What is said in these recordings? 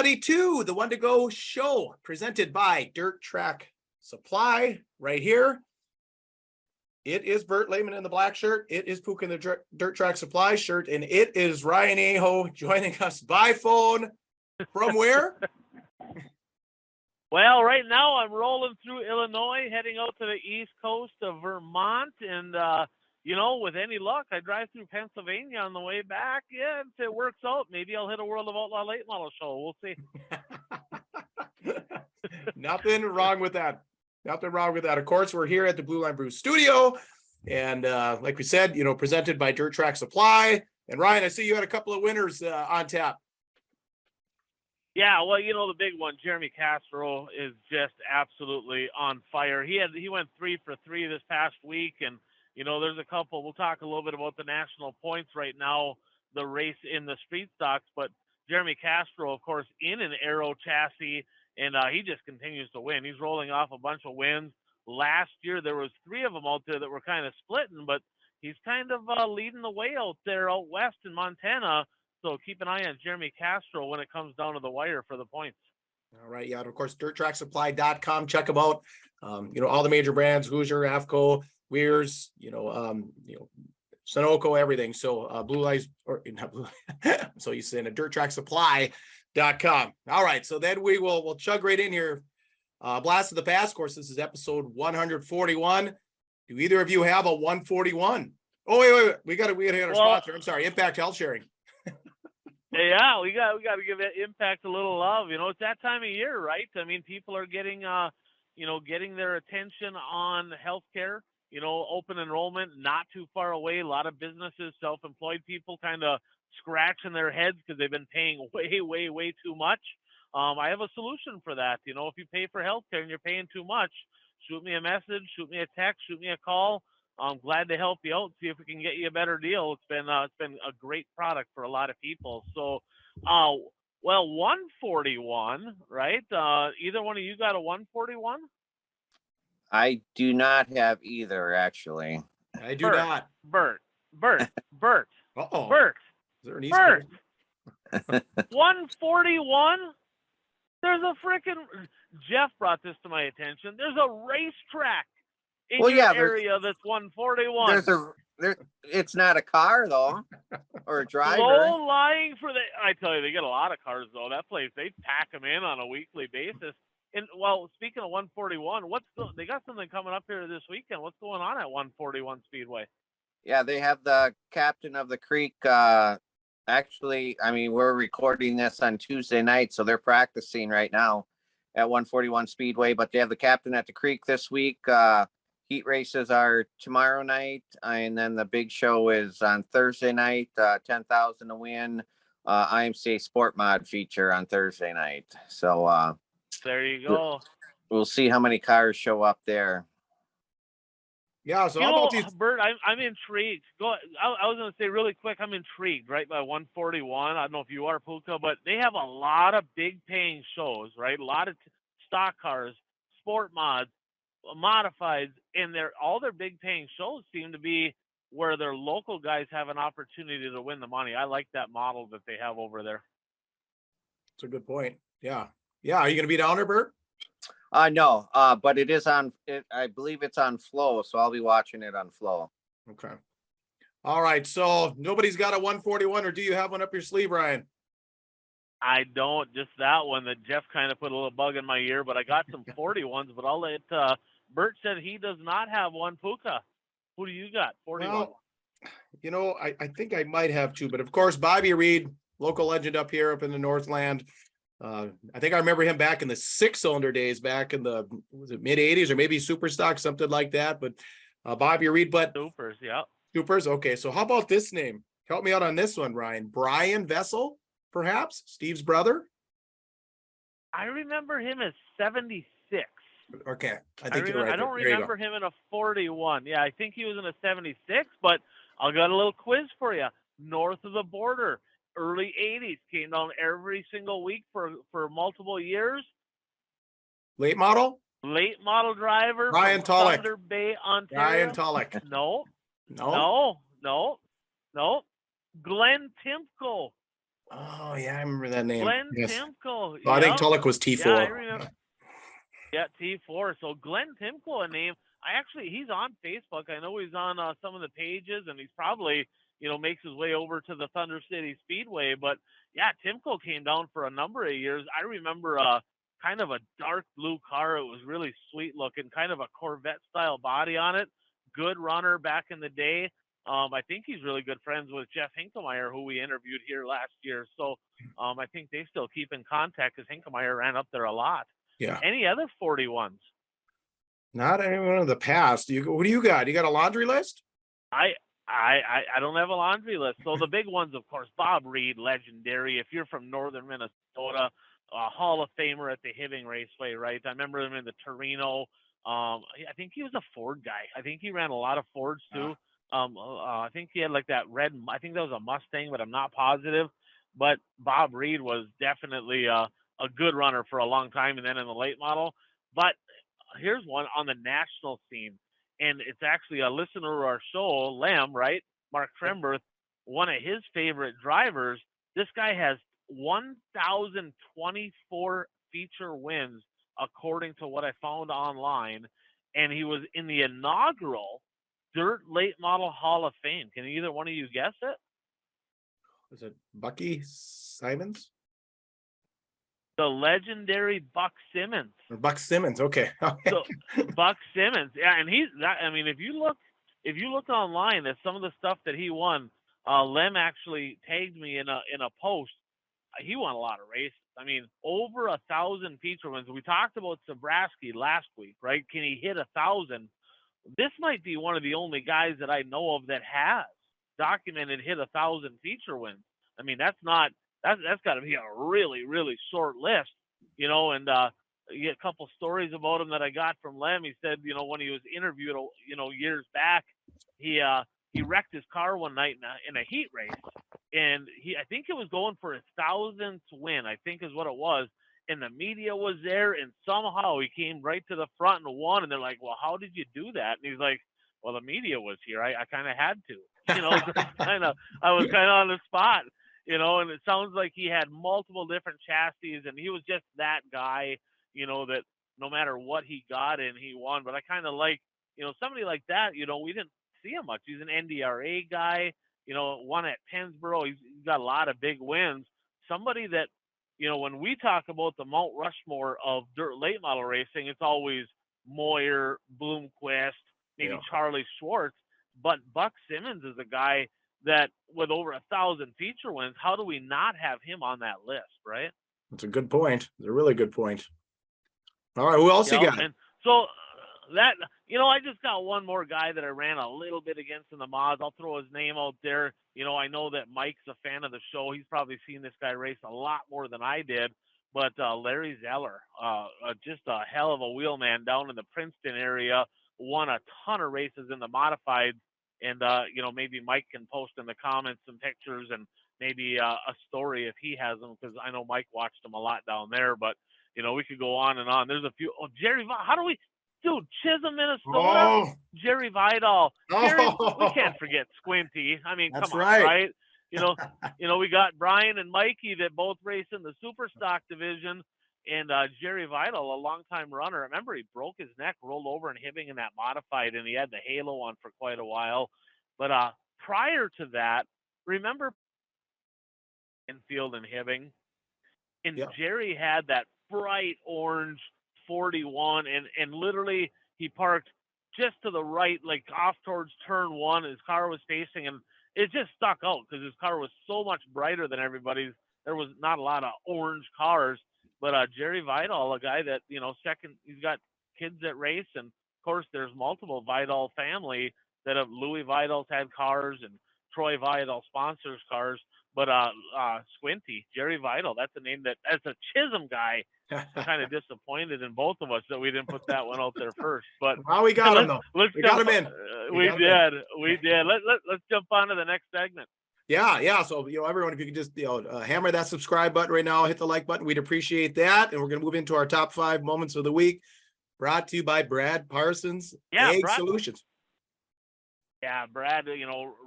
everybody, to the One to Go show presented by Dirt Track Supply right here. It is Bert Lehman in the black shirt. It is Pook in the Dirt Track Supply shirt. And it is Ryan Aho joining us by phone from where? Well, right now I'm rolling through Illinois, heading out to the east coast of Vermont. And, with any luck, I drive through Pennsylvania on the way back. Yeah, if it works out, maybe I'll hit a World of Outlaw late model show. We'll see. Nothing wrong with that. Nothing wrong with that. Of course, we're here at the Blue Line Brew studio. And like we said, presented by Dirt Track Supply. And Ryan, I see you had a couple of winners on tap. Yeah, well, the big one, Jeremy Castro, is just absolutely on fire. He went 3 for 3 this past week, and there's a couple. We'll talk a little bit about the national points right now, the race in the street stocks, but Jeremy Castro, of course, in an Aero chassis, and he just continues to win. He's rolling off a bunch of wins. Last year, there was 3 of them out there that were kind of splitting, but he's kind of leading the way out there out west in Montana. So keep an eye on Jeremy Castro when it comes down to the wire for the points. All right. Yeah. And of course, dirttracksupply.com. Check them out. All the major brands, Hoosier, AFCO, Weir's, Sunoco, everything. So Blue Lights, or not Blue. So you say dirttracksupply.com. All right. So then we'll chug right in here. Blast of the Past. Of course, this is episode 141. Do either of you have a 141? Oh, wait. We got to hit our sponsor. I'm sorry. Impact Health Sharing. Yeah, we got to give that Impact a little love. It's that time of year, right? I mean, people are getting their attention on healthcare. Open enrollment not too far away. A lot of businesses, self-employed people, kind of scratching their heads because they've been paying way, way, way too much. I have a solution for that. If you pay for healthcare and you're paying too much, shoot me a message, shoot me a text, shoot me a call. I'm glad to help you out, see if we can get you a better deal. It's been a great product for a lot of people. So, 141, right? Either one of you got a 141? I do not have either, actually. I do not. Bert. Uh-oh. Bert. Is there an East Bert. Coast? 141? There's a freaking... Jeff brought this to my attention. There's a racetrack in your area that's 141. It's not a car though, or a driver. Low lying for I tell you, they get a lot of cars though. That place, they pack them in on a weekly basis. And speaking of 141, they got something coming up here this weekend. What's going on at 141 Speedway? Yeah, they have the Captain of the Creek. Actually, I mean, we're recording this on Tuesday night, so they're practicing right now at 141 Speedway. But they have the Captain at the Creek this week. Heat races are tomorrow night, and then the big show is on Thursday night, 10,000 to win, IMCA Sport Mod feature on Thursday night. So there you go. We'll see how many cars show up there. Yeah, so how about these... Bert, I'm intrigued. I was going to say really quick, I'm intrigued, right, by 141. I don't know if you are, Puka, but they have a lot of big paying shows, right? A lot of stock cars, sport mods, modifieds, and all their big paying shows seem to be where their local guys have an opportunity to win the money. I like that model that they have over there. That's a good point. Yeah. Are you going to be down there, Bert? No, but it is on. I believe it's on Flow, so I'll be watching it on Flow. Okay. All right. So nobody's got a 141, or do you have one up your sleeve, Ryan? I don't. Just that one that Jeff kind of put a little bug in my ear, but I got some 41s. But I'll let Bert said he does not have one. Puka, who do you got? 41. Well, I think I might have two, but of course, Bobby Reed, local legend up here up in the Northland. I think I remember him back in the 6-cylinder days, back in the mid 80s or maybe super stock, something like that. But Bobby Reed, but Supers, yeah. Supers. Okay. So how about this name? Help me out on this one, Ryan. Brian Vessel, perhaps Steve's brother. I remember him as 76. Okay. I think you're right. I don't remember him in a 41. Yeah, I think he was in a 76, but I'll got a little quiz for you. North of the border, early 80s, came down every single week for multiple years. Late model driver. Ryan Tulloch. Thunder Bay, Ontario. Ryan Tulloch. No. Glenn Timko. Oh yeah, I remember that name. Glenn Yes. Timko. Oh, I think Yep. Tulloch was T4. Yeah, I remember. Yeah, T4. So Glenn Timko, a name. He's on Facebook. I know he's on some of the pages, and he's probably, makes his way over to the Thunder City Speedway. But yeah, Timko came down for a number of years. I remember kind of a dark blue car. It was really sweet looking, kind of a Corvette style body on it. Good runner back in the day. I think he's really good friends with Jeff Hinkemeyer, who we interviewed here last year. So I think they still keep in contact because Hinkemeyer ran up there a lot. Yeah. Any other 41s? Not anyone of the past. What do you got? You got a laundry list? I don't have a laundry list. So the big ones, of course, Bob Reed, legendary. If you're from northern Minnesota, Hall of Famer at the Hibbing Raceway, right? I remember him in the Torino. I think he was a Ford guy. I think he ran a lot of Fords too. I think he had like that red. I think that was a Mustang, but I'm not positive. But Bob Reed was definitely a good runner for a long time, and then in the late model. But here's one on the national scene, and it's actually a listener to our show, Lem, right? Mark Kremberth, one of his favorite drivers. This guy has 1,024 feature wins, according to what I found online, and he was in the inaugural Dirt Late Model Hall of Fame. Can either one of you guess it? Was it Bucky Simons? The legendary Buck Simmons. Or Buck Simmons. Okay. So Buck Simmons, yeah, and he's that. I mean, if you look online at some of the stuff that he won, Lem actually tagged me in a post. He won a lot of races. I mean, over 1,000 feature wins. We talked about Zabrowski last week, right? Can he hit 1,000? This might be one of the only guys that I know of that has documented hit 1,000 feature wins. I mean, that's got to be a really, really short list, and you get a couple stories about him that I got from Lem. He said, when he was interviewed, years back, he wrecked his car one night in a heat race, and I think it was going for his 1,000th win, I think is what it was. And the media was there, and somehow he came right to the front and won. And they're like, "Well, how did you do that?" And he's like, "Well, the media was here. I kind of had to, I was kind of on the spot, And it sounds like he had multiple different chassis, and he was just that guy, that no matter what he got in, he won. But I kind of like, somebody like that. We didn't see him much. He's an NDRA guy, won at Pennsboro. He's got a lot of big wins. Somebody that, when we talk about the Mount Rushmore of dirt late model racing, it's always Moyer, Bloomquist, maybe Charlie Schwartz. But Buck Simmons is a guy that with over 1,000 feature wins, how do we not have him on that list, right? That's a good point. It's a really good point. All right, who else you got? And so that, I just got one more guy that I ran a little bit against in the mods. I'll throw his name out there. I know that Mike's a fan of the show. He's probably seen this guy race a lot more than I did. But Larry Zeller, just a hell of a wheelman down in the Princeton area, won a ton of races in the modified. And, maybe Mike can post in the comments some pictures and maybe a story if he has them, because I know Mike watched them a lot down there. But, we could go on and on. There's a few. Oh, Jerry, how do we – dude, Chisholm, Minnesota, Jerry Vidal. Jerry, we can't forget Squinty. I mean, That's come on, right? We got Brian and Mikey that both race in the super stock division. And Jerry Vidal, a longtime runner. I remember he broke his neck, rolled over in Hibbing in that modified, and he had the halo on for quite a while. But prior to that, remember infield and Hibbing? And Jerry had that bright orange 41, and literally he parked just to the right, like off towards turn one. His car was facing, and it just stuck out because his car was so much brighter than everybody's. There was not a lot of orange cars. But Jerry Vidal, a guy that, second, he's got kids that race. And, of course, there's multiple Vidal family that have Louis Vidal's had cars and Troy Vidal sponsors cars. But Squinty, Jerry Vidal, that's a name that, as a Chisholm guy, kind of disappointed in both of us that we didn't put that one out there first. But well, we got him, though. We got him in. We did. Let's jump on to the next segment. Yeah. So, everyone, if you could just, hammer that subscribe button right now, hit the like button. We'd appreciate that. And we're going to move into our top 5 moments of the week, brought to you by Brad Parsons Egg Solutions. Yeah, Brad,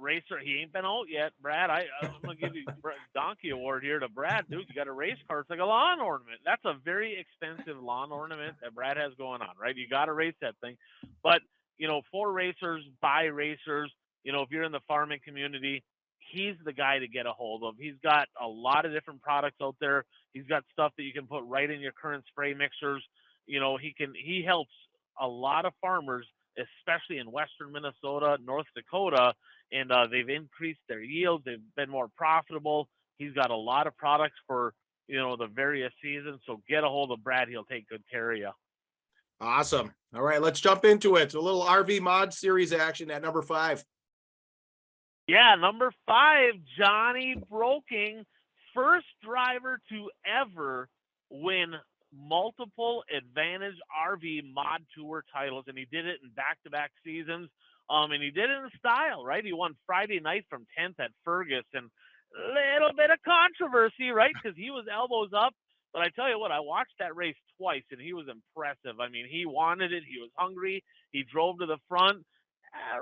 racer, he ain't been out yet. Brad, I'm going to give you donkey award here to Brad. Dude, you got a race car. It's like a lawn ornament. That's a very expensive lawn ornament that Brad has going on, right? You got to race that thing. But, for racers, by racers, if you're in the farming community, he's the guy to get a hold of. He's got a lot of different products out there. He's got stuff that you can put right in your current spray mixers. He helps a lot of farmers, especially in western Minnesota, North Dakota, and they've increased their yields. They've been more profitable. He's got a lot of products for the various seasons. So get a hold of Brad. He'll take good care of you. Awesome. All right, let's jump into it. A little RV mod series action at number 5. Yeah, number 5, Johnny Broking, first driver to ever win multiple Advantage RV Mod Tour titles, and he did it in back-to-back seasons. And he did it in style, right? He won Friday night from 10th at Ferguson. Little bit of controversy, right? Because he was elbows up. But I tell you what, I watched that race twice, and he was impressive. I mean, he wanted it. He was hungry. He drove to the front.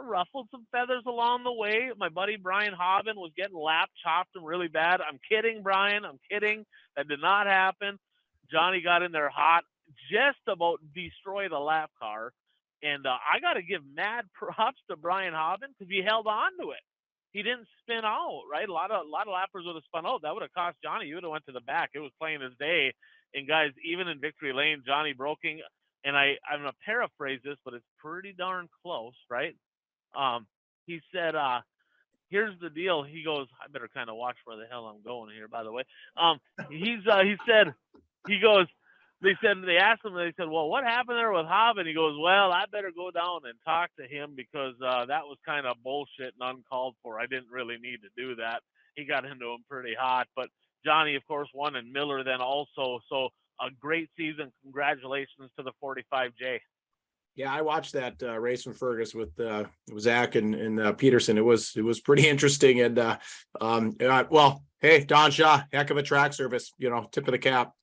Ruffled some feathers along the way. My buddy Brian Hobbin was getting lap chopped him really bad. I'm kidding, Brian. I'm kidding. That did not happen. Johnny got in there hot, just about destroy the lap car. And I got to give mad props to Brian Hobbin because he held on to it. He didn't spin out, right? A lot of lappers would have spun out. That would have cost Johnny. He would have went to the back. It was plain as day. And guys, even in victory lane, Johnny Broking, and I'm going to paraphrase this, but it's pretty darn close, right? He said, here's the deal. He goes, I better kind of watch where the hell I'm going here, by the way. He goes, they asked him, they said, well, what happened there with Hobbin? He goes, well, I better go down and talk to him because that was kind of bullshit and uncalled for. I didn't really need to do that. He got into him pretty hot. But Johnny, of course, won, and Miller then also. So a great season. Congratulations to the 45J. Yeah, I watched that race from Fergus with Zach and Peterson. It was pretty interesting. And well, hey, Don Shaw, heck of a track service. Tip of the cap.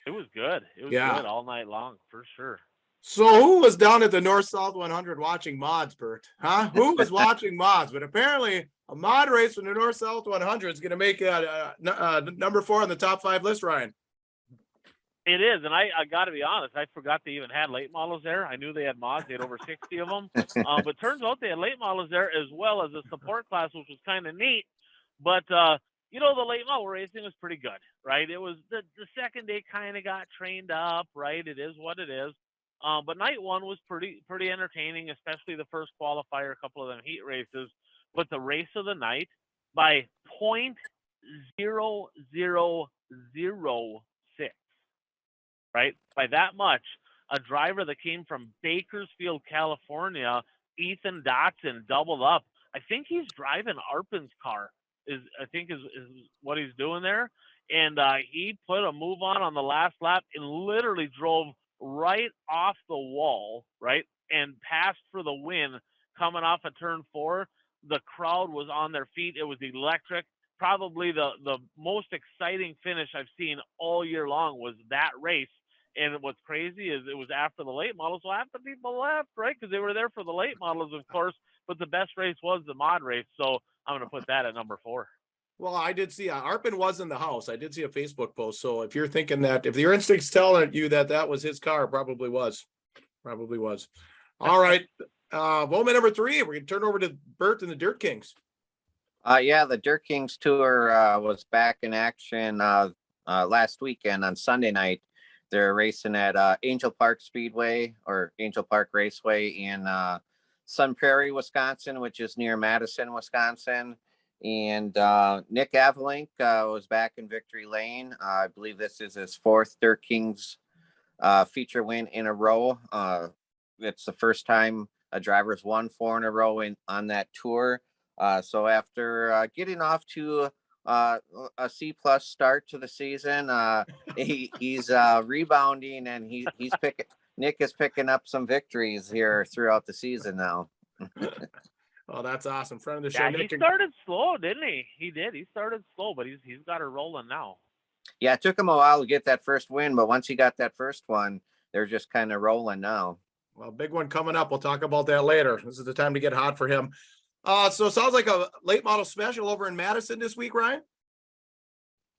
It was good. It was good all night long for sure. So who was down at the North-South 100 watching mods, Bert? Huh? Who was watching mods? But apparently a mod race from the North-South 100 is going to make number 4 on the top 5 list, Ryan. It is, and I got to be honest, I forgot they even had late models there. I knew they had mods. They had over 60 of them. But turns out they had late models there as well as a support class, which was kind of neat. But, the late model racing was pretty good, right? It was the second day kind of got trained up, right? It is what it is. But night one was pretty entertaining, especially the first qualifier, a couple of them heat races. But the race of the night by 0.0006. Right? By that much, a driver that came from Bakersfield, California, Ethan Dotson, doubled up. I think he's driving Arpin's car, is what he's doing there. And he put a move on the last lap and literally drove right off the wall, right? And passed for the win coming off of turn 4. The crowd was on their feet. It was electric. Probably the most exciting finish I've seen all year long was that race. And what's crazy is it was after the late models. So half the people left, right? Because they were there for the late models, of course. But the best race was the mod race. So I'm going to put that at number 4. Well, I did see Arpin was in the house. I did see a Facebook post. So if you're thinking that, if your instinct's telling you that was his car, probably was. All right. Moment number 3. We're going to turn over to Bert and the Dirt Kings. The Dirt Kings tour was back in action last weekend on Sunday night. They're racing at Angel Park Speedway or Angel Park Raceway in Sun Prairie, Wisconsin, which is near Madison, Wisconsin. And Nick Avalink was back in victory lane. I believe this is his 4th Dirt Kings feature win in a row. It's the first time a driver's won 4 in a row on that tour. So after getting off to a C+ start to the season, he's rebounding, and Nick is picking up some victories here throughout the season now. Oh, that's awesome. Friend of the show. Yeah, Nick, he started slow, didn't he? He did. He started slow, but he's got it rolling now. Yeah, it took him a while to get that first win, but once he got that first one, they're just kind of rolling now. Well, big one coming up. We'll talk about that later. This is the time to get hot for him. So it sounds like a late model special over in Madison this week, Ryan.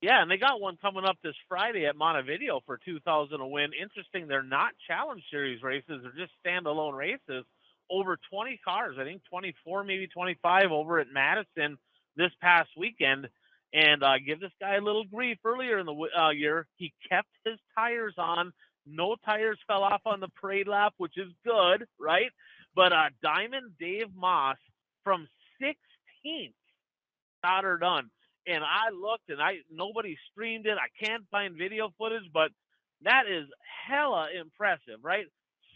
Yeah, and they got one coming up this Friday at Montevideo for 2,000 a win. Interesting, they're not Challenge Series races; they're just standalone races. Over 20 cars, I think 24, maybe 25, over at Madison this past weekend. And give this guy a little grief. Earlier in the year, he kept his tires on. No tires fell off on the parade lap, which is good, right? But Diamond Dave Moss from 16th got her done. And I looked, and nobody streamed it. I can't find video footage, but that is hella impressive, right?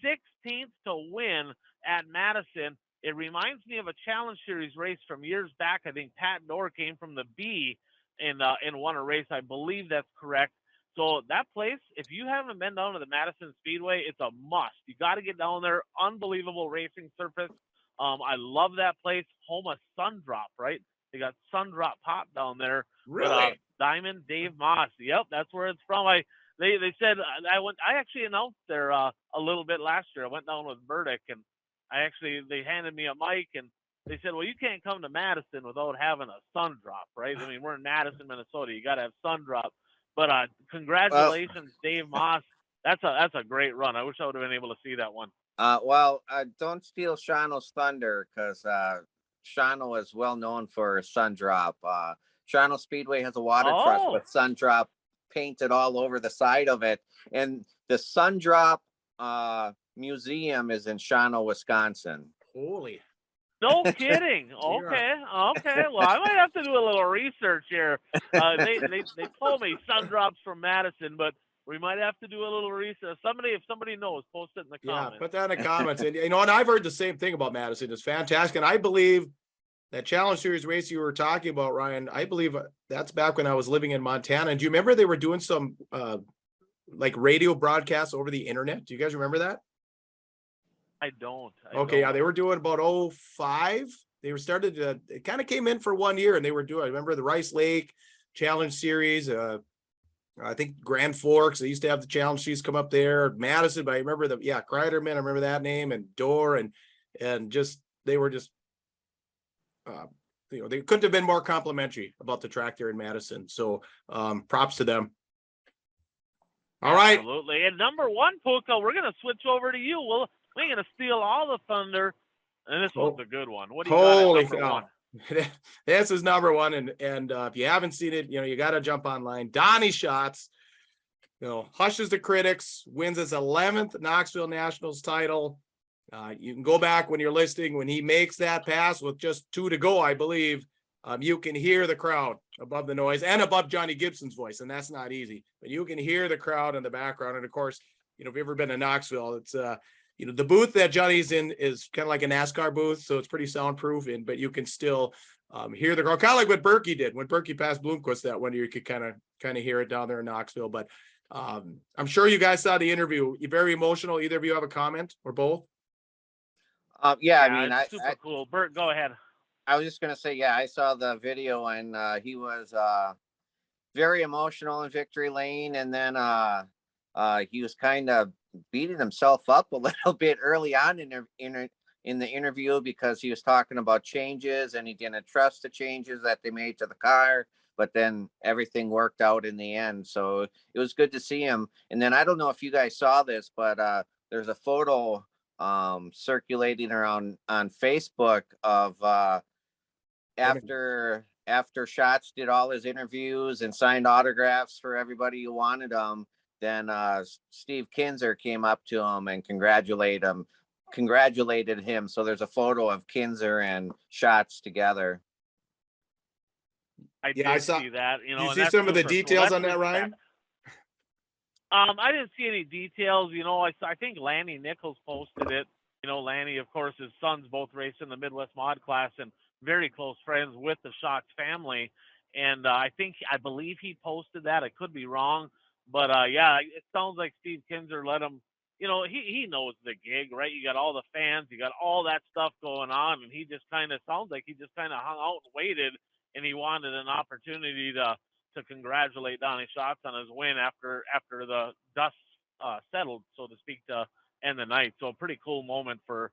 16th to win at Madison. It reminds me of a Challenge Series race from years back. I think Pat Dorr came from the B and won a race. I believe that's correct. So that place, if you haven't been down to the Madison Speedway, it's a must. You got to get down there. Unbelievable racing surface. I love that place. Home of Sundrop, right? They got Sundrop Pop down there. Really? But, Diamond Dave Moss. Yep, that's where it's from. They said I actually announced there a little bit last year. I went down with Burdick, and they handed me a mic, and they said, well, you can't come to Madison without having a sun drop, right? I mean, we're in Madison, Minnesota. You got to have sun drop. But congratulations, Dave Moss. That's a great run. I wish I would have been able to see that one. Don't steal Shawano's thunder, because Shawano is well known for sun drop. Shawano Speedway has a water truck with sun drop painted all over the side of it, and the sun drop museum is in Shawano, Wisconsin. Holy. No kidding. Okay. Well, I might have to do a little research here. They told me sun drops from Madison, but we might have to do a little research. If somebody knows, post it in the comments. Yeah, put that in the comments. And and I've heard the same thing about Madison. It's fantastic. And I believe that Challenge Series race you were talking about, Ryan, I believe that's back when I was living in Montana. And do you remember they were doing some like radio broadcasts over the internet? Do you guys remember that? I don't. Yeah, they were doing about 05. They were started to, it kind of came in for 1 year, and they were doing, I remember the Rice Lake Challenge Series, I think Grand Forks, they used to have the Challenge Series come up there. Madison, but I remember Kreiderman, I remember that name, and Dorr, and just they were just they couldn't have been more complimentary about the track there in Madison. So props to them. All right. Absolutely. And number one, Puka, we're gonna switch over to you. We're going to steal all the thunder, and this one's a good one. What do you got at number one? This is number one, and if you haven't seen it, you got to jump online. Donnie Schatz, hushes the critics, wins his 11th Knoxville Nationals title. You can go back when you're listening, when he makes that pass with just 2 to go, I believe, you can hear the crowd above the noise and above Johnny Gibson's voice, and that's not easy. But you can hear the crowd in the background, and of course, if you've ever been to Knoxville, it's the booth that Johnny's in is kind of like a NASCAR booth, so it's pretty soundproof, but you can still hear the crowd, kind of like what Berkey did when Berkey passed Bloomquist that one year. You could kind of hear it down there in Knoxville. But I'm sure you guys saw the interview. You're very emotional. Either of you have a comment or both? Yeah, I mean, it's super cool. Bert, go ahead. I was just gonna say, yeah, I saw the video, and he was very emotional in victory lane, and then he was kind of beating himself up a little bit early on in the interview, because he was talking about changes, and he didn't trust the changes that they made to the car, but then everything worked out in the end. So it was good to see him. And then I don't know if you guys saw this, but there's a photo circulating around on Facebook of after Schatz did all his interviews and signed autographs for everybody who wanted them. Then Steve Kinzer came up to him and congratulated him. So there's a photo of Kinzer and Schatz together. I saw, see that. Did you see some of the details on that, Ryan? I didn't see any details. I think Lanny Nichols posted it. Lanny, of course, his sons both race in the Midwest Mod class and very close friends with the Schatz family. And I believe he posted that. I could be wrong. But it sounds like Steve Kinzer let him, he knows the gig, right? You got all the fans, you got all that stuff going on, and he just sounds like he just kind of hung out and waited, and he wanted an opportunity to congratulate Donnie Schatz on his win after the dust settled, so to speak, to end the night. So a pretty cool moment for,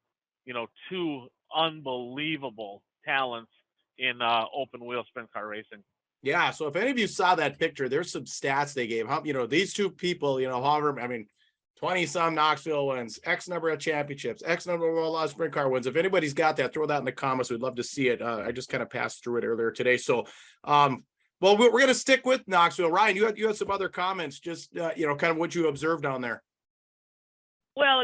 2 unbelievable talents in open wheel sprint car racing. Yeah. So if any of you saw that picture, there's some stats they gave. How, these two people, however, 20 some Knoxville wins, X number of championships, X number of world sprint car wins. If anybody's got that, throw that in the comments. We'd love to see it. I just kind of passed through it earlier today. So, well, we're going to stick with Knoxville. Ryan, you had some other comments, just, kind of what you observed down there. Well,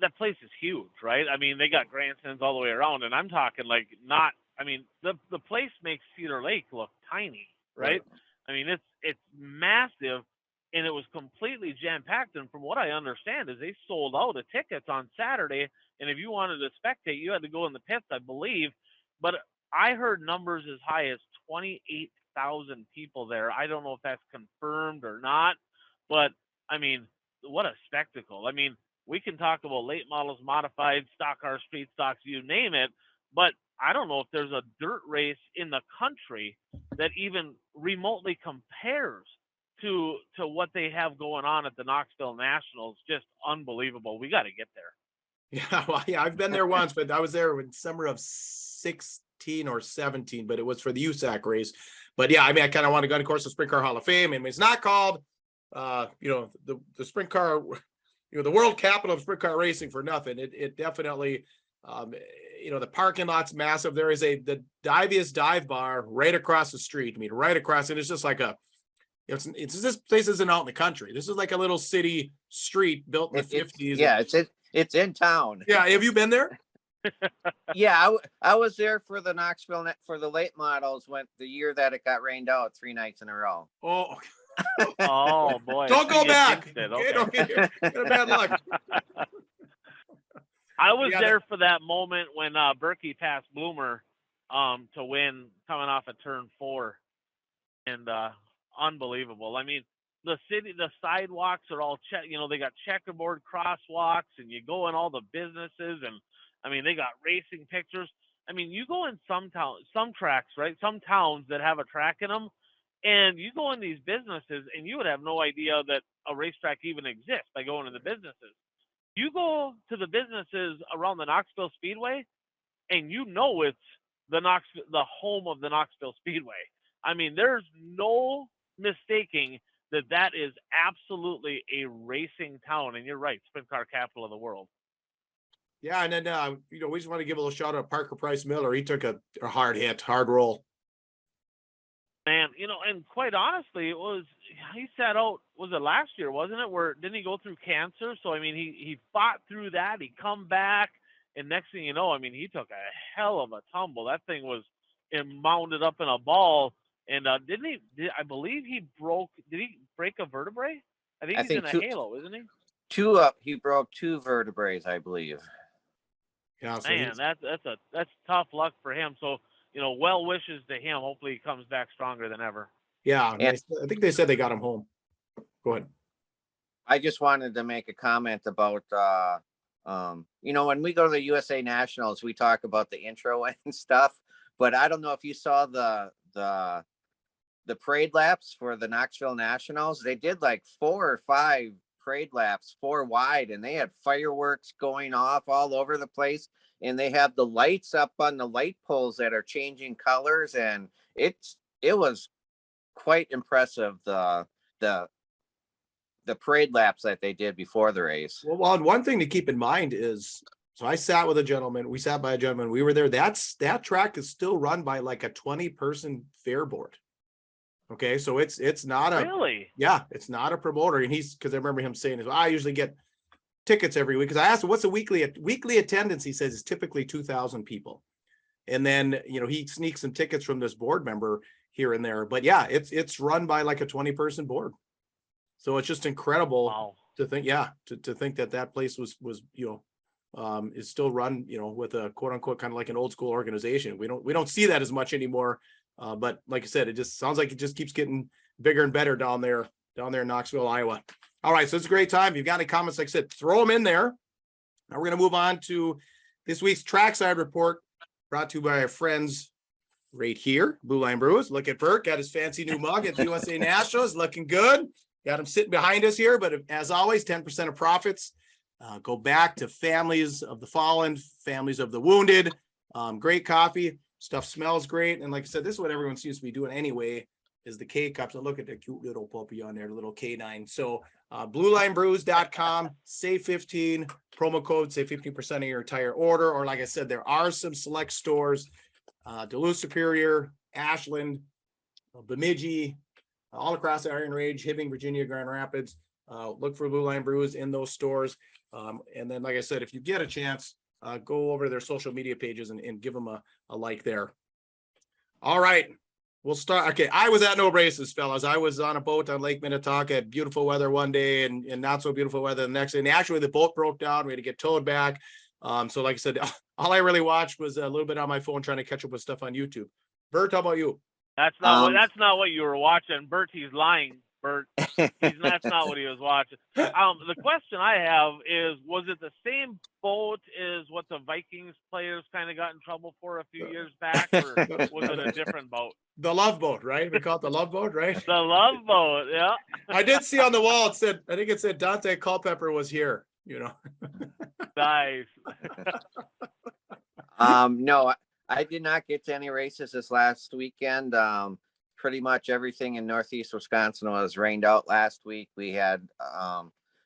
the place is huge, right? I mean, they got grandstands all the way around, and I'm talking like the place makes Cedar Lake look tiny, right? I mean, it's massive, and it was completely jam-packed. And from what I understand is they sold out of tickets on Saturday, and if you wanted to spectate, you had to go in the pits, I believe. But I heard numbers as high as 28,000 people there. I don't know if that's confirmed or not, but I mean, what a spectacle. I mean, we can talk about late models, modified, stock car, street stocks, you name it, but I don't know if there's a dirt race in the country that even remotely compares to what they have going on at the Knoxville Nationals. Just unbelievable. We got to get there. Yeah, well, yeah, I've been there once, but I was there in summer of 16 or 17, but it was for the USAC race. But yeah, I mean, I kind of want to go to, of course, the Sprint Car Hall of Fame. I mean, it's not called, the sprint car, the world capital of sprint car racing for nothing. It definitely, the parking lot's massive. There is the Diviest dive bar right across the street. I mean, right across, and it's just like it's this place isn't out in the country. This is like a little city street built in the 50s. Yeah, it's in town. Yeah, have you been there? Yeah, I was there for the Knoxville for the late models the year that it got rained out 3 nights in a row. Oh, oh boy! Don't go back. Okay. Don't get bad luck. I was there for that moment when Berkey passed Bloomer to win coming off of turn 4, and unbelievable. I mean, the sidewalks are all they got checkerboard crosswalks, and you go in all the businesses, and I mean, they got racing pictures. I mean, you go in some tracks, right? Some towns that have a track in them, and you go in these businesses, and you would have no idea that a racetrack even exists by going to the businesses. You go to the businesses around the Knoxville Speedway, and it's the home of the Knoxville Speedway. I mean, there's no mistaking that is absolutely a racing town. And you're right, sprint car capital of the world. Yeah, and then we just want to give a little shout out to Parker Price Miller. He took a hard hit, hard roll. Man, and quite honestly, he sat out, was it last year, wasn't it? Where didn't he go through cancer? So I mean, he fought through that, he come back, and next thing you know, I mean, he took a hell of a tumble. That thing was mounted up in a ball, and did I believe did he break a vertebrae? I think he's in a halo, isn't he? He broke 2 vertebrae, I believe. Yeah, so man, that's tough luck for him. So well wishes to him. Hopefully he comes back stronger than ever. Yeah, I think they said they got him home. Go ahead. I just wanted to make a comment about, when we go to the USA Nationals, we talk about the intro and stuff, but I don't know if you saw the parade laps for the Knoxville Nationals. They did like 4 or 5 parade laps, 4 wide, and they had fireworks going off all over the place. And they have the lights up on the light poles that are changing colors, and it was quite impressive, the parade laps that they did before the race. Well, one thing to keep in mind is, so I sat with a gentleman, we sat by a gentleman, we were there. That track is still run by like a 20-person fair board. Okay, so it's not it's not a promoter, and because I remember him saying, I usually get tickets every week, because I asked him what's the weekly attendance. He says it's typically 2,000 people, and then he sneaks some tickets from this board member here and there. But yeah, it's run by like a 20-person board, so it's just incredible to think to think that place was is still run with a quote unquote kind of like an old school organization. We don't see that as much anymore, but like I said, it just sounds like it just keeps getting bigger and better down there in Knoxville, Iowa. All right, so it's a great time. If you've got any comments, like I said, throw them in there. Now we're going to move on to this week's Trackside Report, brought to you by our friends right here, Blue Line Brews. Look at Bert, got his fancy new mug at the USA Nationals, looking good. Got him sitting behind us here, but as always, 10% of profits go back to families of the fallen, families of the wounded. Great coffee. Stuff smells great. And like I said, this is what everyone seems to be doing anyway, is the K-Cups. And look at the cute little puppy on there, the little K9. So bluelinebrews.com, save 15, promo code, save 15% of your entire order. Or like I said, there are some select stores, Duluth Superior, Ashland, Bemidji, all across the Iron Range, Hibbing, Virginia, Grand Rapids. Look for Blue Line Brews in those stores. And then, like I said, if you get a chance, go over to their social media pages and give them a like there. All right, we'll start. Okay, I was at no races, fellas. I was on a boat on Lake Minnetonka, had beautiful weather one day and not so beautiful weather the next day. And actually, the boat broke down. We had to get towed back. So like I said, all I really watched was a little bit on my phone trying to catch up with stuff on YouTube. Bert, how about you? That's not what you were watching. Bert, he's lying. Bert, that's not what he was watching. The question I have is, was it the same boat as what the Vikings players kind of got in trouble for a few years back, or was it a different boat? The Love Boat, right? We call it the Love Boat, right? The Love Boat, yeah. I did see on the wall, I think it said Dante Culpepper was here, Nice. No, I did not get to any races this last weekend. Pretty much everything in Northeast Wisconsin was rained out last week. We had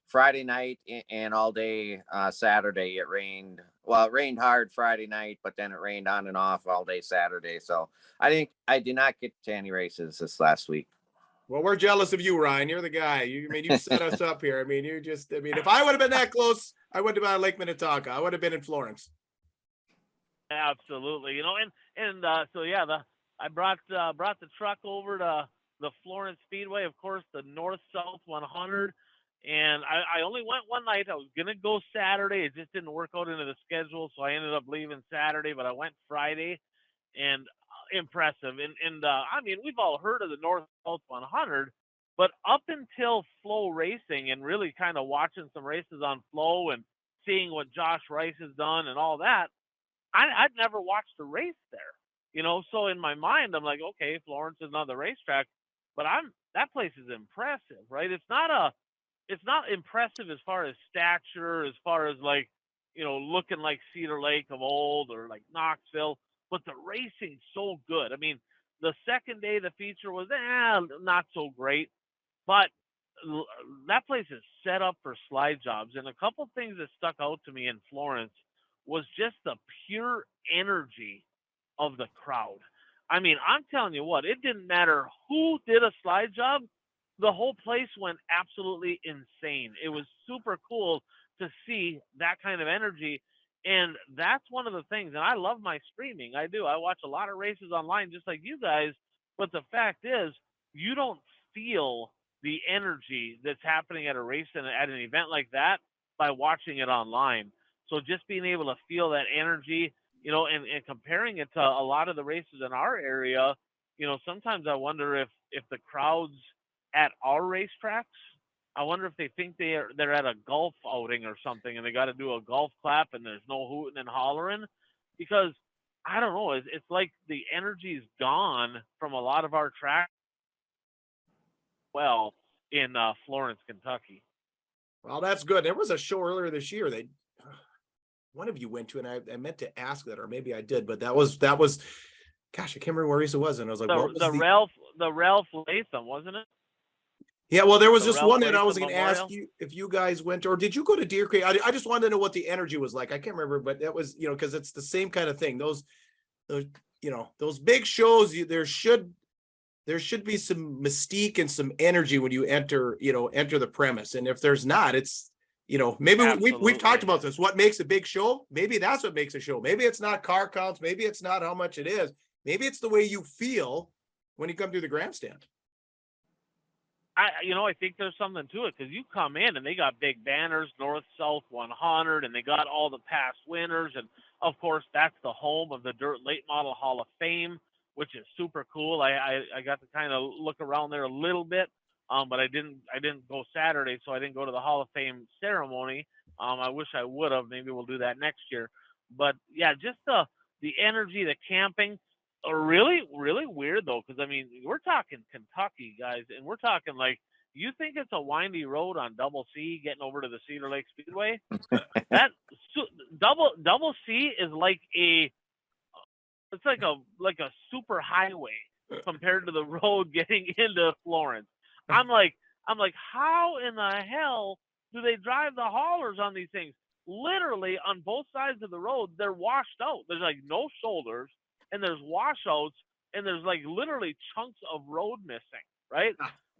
Friday night and all day Saturday. It rained. Well, it rained hard Friday night, but then it rained on and off all day Saturday. So I think I did not get to any races this last week. Well, we're jealous of you, Ryan. You're the guy. You set us up here. If I would have been that close, I wouldn't have been on Lake Minnetonka. I would have been in Florence. Absolutely. So yeah, I brought the truck over to the Florence Speedway, of course, the North-South 100. And I only went one night. I was going to go Saturday. It just didn't work out into the schedule, so I ended up leaving Saturday, but I went Friday. And impressive. And I mean, we've all heard of the North-South 100, but up until Flow Racing and really kind of watching some races on Flow and seeing what Josh Rice has done and all that, I'd never watched a race there. So in my mind, I'm like, okay, Florence is another racetrack, but that place is impressive, right? It's not impressive as far as stature, as far as looking like Cedar Lake of old or like Knoxville, but the racing's so good. I mean, the second day the feature was not so great, but that place is set up for slide jobs. And a couple things that stuck out to me in Florence was just the pure energy of the crowd. I mean, I'm telling you what, it didn't matter who did a slide job. The whole place went absolutely insane. It was super cool to see that kind of energy. And that's one of the things, and I love my streaming. I do. I watch a lot of races online just like you guys. But the fact is, you don't feel the energy that's happening at a race and at an event like that by watching it online. So just being able to feel that energy, and comparing it to a lot of the races in our area, sometimes I wonder if the crowds at our racetracks, I wonder if they think they're at a golf outing or something and they got to do a golf clap and there's no hooting and hollering, because I don't know, it's like the energy's gone from a lot of our tracks. Well, in Florence, Kentucky. Well, that's good. There was a show earlier this year that one of you went to, and I meant to ask that, or maybe I did, but that was, gosh, I can't remember where it was. And I was like, the Ralph Latham, wasn't it? Yeah, well, there was just one that I was going to ask you if you guys went, or did you go to Deer Creek? I just wanted to know what the energy was like. I can't remember, but that was, because it's the same kind of thing. Those big shows, there should be some mystique and some energy when you enter the premise. And if there's not, it's, maybe we've talked about this. What makes a big show? Maybe that's what makes a show. Maybe it's not car counts. Maybe it's not how much it is. Maybe it's the way you feel when you come through the grandstand. I think there's something to it, because you come in and they got big banners, North-South 100, and they got all the past winners. And of course, that's the home of the Dirt Late Model Hall of Fame, which is super cool. I got to kind of look around there a little bit, but I didn't go Saturday, so I didn't go to the Hall of Fame ceremony. I wish I would have. Maybe we'll do that next year. But yeah, just the energy, the camping. Really, really weird though, because I mean, we're talking Kentucky, guys, and we're talking like, you think it's a windy road on Double C getting over to the Cedar Lake Speedway? That Double C is like it's like a super highway compared to the road getting into Florence. I'm like, how in the hell do they drive the haulers on these things? Literally on both sides of the road, they're washed out. There's like no shoulders, and there's washouts, and there's like literally chunks of road missing, right?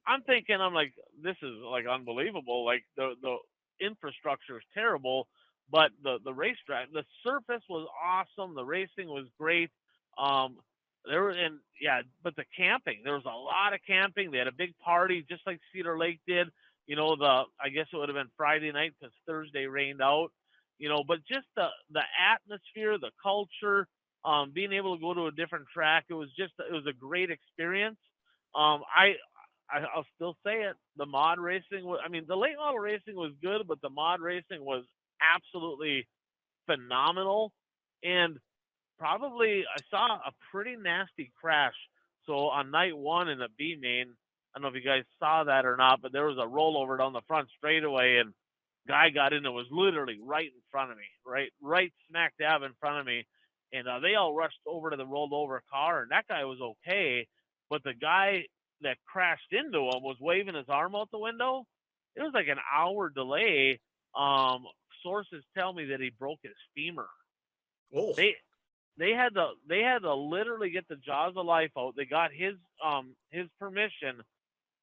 I'm thinking, I'm like, this is like unbelievable. Like the infrastructure is terrible, but the racetrack, the surface was awesome. The racing was great. There were, and yeah, but the camping, there was a lot of camping. They had a big party, just like Cedar Lake did. You know, I guess it would have been Friday night because Thursday rained out. You know, but just the atmosphere, the culture, being able to go to a different track, it was a great experience. I'll still say it. The mod racing was, I mean, the late model racing was good, but the mod racing was absolutely phenomenal. And probably I saw a pretty nasty crash. So on night one in the B main, I don't know if you guys saw that or not, but there was a rollover down the front straightaway, and guy got in. It was literally right in front of me, right smack dab in front of me, and they all rushed over to the rolled over car, and that guy was okay, but the guy that crashed into him was waving his arm out the window. It was like an hour delay. Sources tell me that he broke his femur. Oh. They had to literally get the jaws of life out. They got his permission,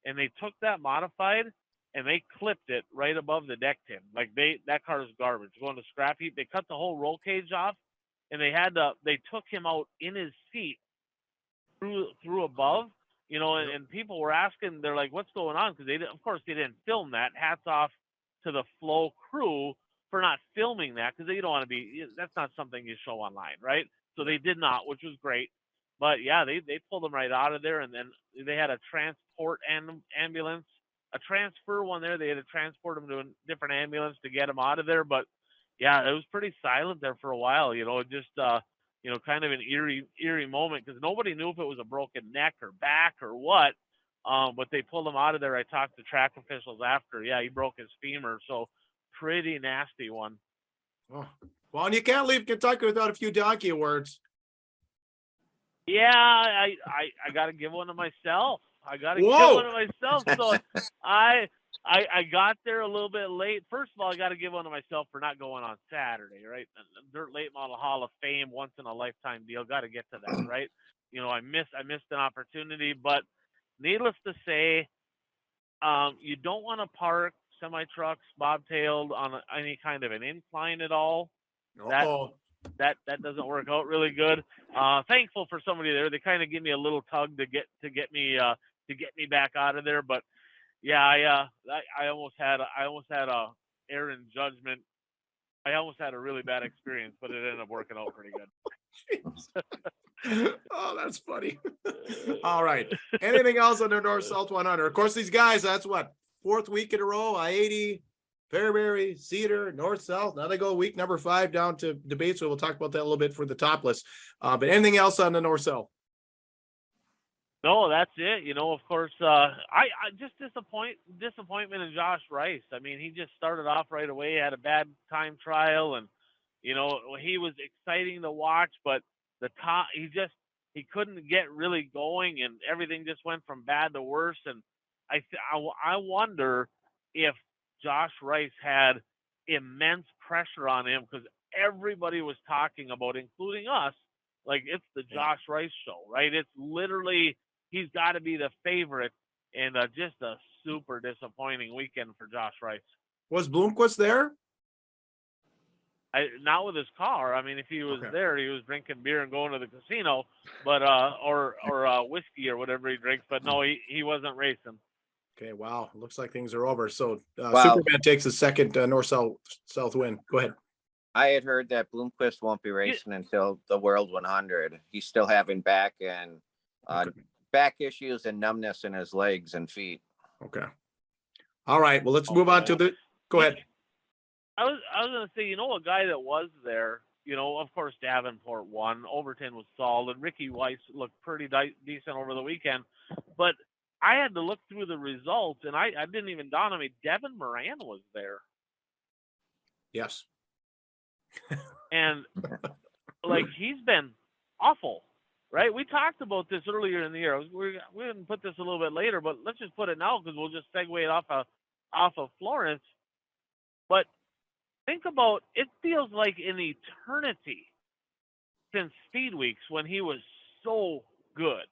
and they took that modified and they clipped it right above the deck tin. Like that car is garbage, going to scrap heap. They cut the whole roll cage off, and they took him out in his seat through above. You know, and people were asking, they're like, what's going on? Because of course they didn't film that. Hats off to the Flow crew for not filming that, because you don't want to be, that's not something you show online, right? So they did not, which was great. But yeah, they pulled him right out of there, and then they had a transport ambulance, a transfer one there. They had to transport him to a different ambulance to get him out of there. But yeah, it was pretty silent there for a while. You know, just you know, kind of an eerie moment, because nobody knew if it was a broken neck or back or what. But they pulled him out of there. I talked to track officials after. Yeah, he broke his femur. So pretty nasty one. Oh. Well, and you can't leave Kentucky without a few donkey awards. Yeah, I got to give one to myself. So I got there a little bit late. First of all, I got to give one to myself for not going on Saturday, right? Dirt Late Model Hall of Fame, once in a lifetime deal. Got to get to that, right? You know, I missed an opportunity, but needless to say, you don't want to park semi trucks bobtailed on any kind of an incline at all. That doesn't work out really good. Thankful for somebody there. They kind of give me a little tug to get me back out of there. But yeah, I almost had a error in judgment. I almost had a really bad experience, but it ended up working out pretty good. Oh, that's funny. All right. Anything else on the North South 100? Of course, these guys, that's what, 4th week in a row, I-80, Fairbury, Cedar, North South. Now they go week number 5 down to debate. So we'll talk about that a little bit for the topless. But anything else on the North South? No, that's it. You know, of course, I just disappointment in Josh Rice. I mean, he just started off right away, had a bad time trial, and you know, he was exciting to watch, but he couldn't get really going, and everything just went from bad to worse. And I wonder if Josh Rice had immense pressure on him, because everybody was talking about, including us, like it's the Josh Rice show, right? It's literally, he's got to be the favorite, and just a super disappointing weekend for Josh Rice. Was Bloomquist there? Not with his car. I mean, if he was there, he was drinking beer and going to the casino, but or whiskey or whatever he drinks. But no, he wasn't racing. Okay, wow. Looks like things are over. So Superman takes the second North-South win. Go ahead. I had heard that Bloomquist won't be racing until the World 100. He's still having back issues and numbness in his legs and feet. Okay. All right. Well, let's move on to go ahead. I was going to say, you know, a guy that was there, you know, of course, Davenport won. Overton was solid. Ricky Weiss looked pretty decent over the weekend. But I had to look through the results, and I didn't even dawn on me. Devin Moran was there. Yes. And, like, he's been awful, right? We talked about this earlier in the year. We didn't put this a little bit later, but let's just put it now because we'll just segue it off of Florence. But think about, it feels like an eternity since Speed Weeks when he was so good,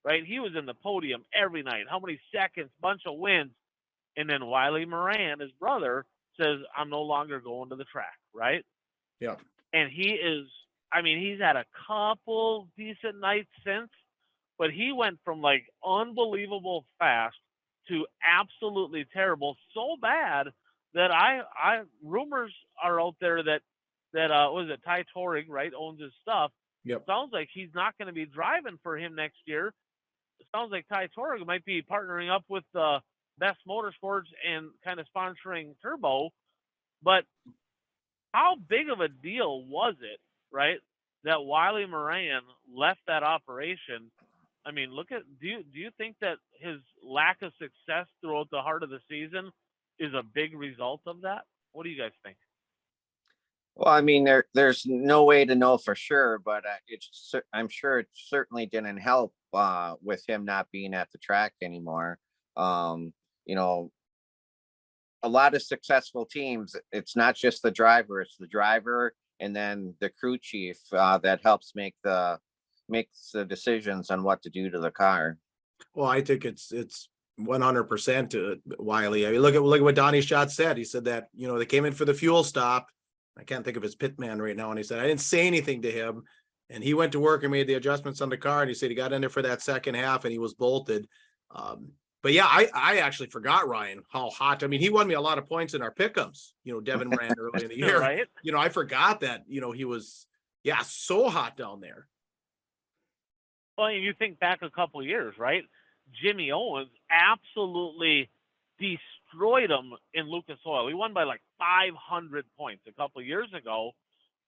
right? He was in the podium every night. How many seconds, bunch of wins. And then Wiley Moran, his brother, says, I'm no longer going to the track, right? Yeah. And he is, I mean, he's had a couple decent nights since, but he went from like unbelievable fast to absolutely terrible, so bad that I rumors are out there that was it Ty Torrig, right, owns his stuff. Yep. Sounds like he's not going to be driving for him next year. It sounds like Ty Torrig might be partnering up with Best Motorsports and kind of sponsoring Turbo. But how big of a deal was it, right, that Wiley Moran left that operation? I mean, look at, do you think that his lack of success throughout the heart of the season is a big result of that? What do you guys think? Well, I mean, there's no way to know for sure, but I'm sure it certainly didn't help with him not being at the track anymore. You know, a lot of successful teams, it's not just the driver, it's the driver and then the crew chief that helps makes the decisions on what to do to the car. Well, I think it's 100% to Wiley. I mean, look at what Donnie Schatz said. He said that, you know, they came in for the fuel stop. I can't think of his pit man right now. And he said, I didn't say anything to him. And he went to work and made the adjustments on the car. And he said he got in there for that second half and he was bolted. But yeah, I actually forgot, Ryan, how hot. I mean, he won me a lot of points in our pick'ems, you know, Devin ran early in the year. Right? You know, I forgot that, you know, he was, so hot down there. Well, you think back a couple of years, right? Jimmy Owens absolutely destroyed him in Lucas Oil. He won by like 500 points a couple of years ago.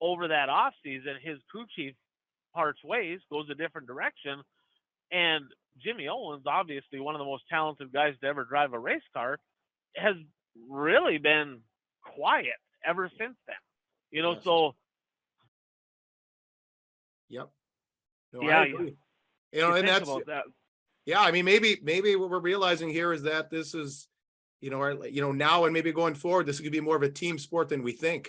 Over that offseason, his crew chief parts ways, goes a different direction. And Jimmy Owens, obviously one of the most talented guys to ever drive a race car, has really been quiet ever since then. You know, Yes. so. Yep. No, Yeah. I agree. You know, and that's, about that. yeah, I mean, maybe what we're realizing here is that this is, you know, now and maybe going forward, this could be more of a team sport than we think.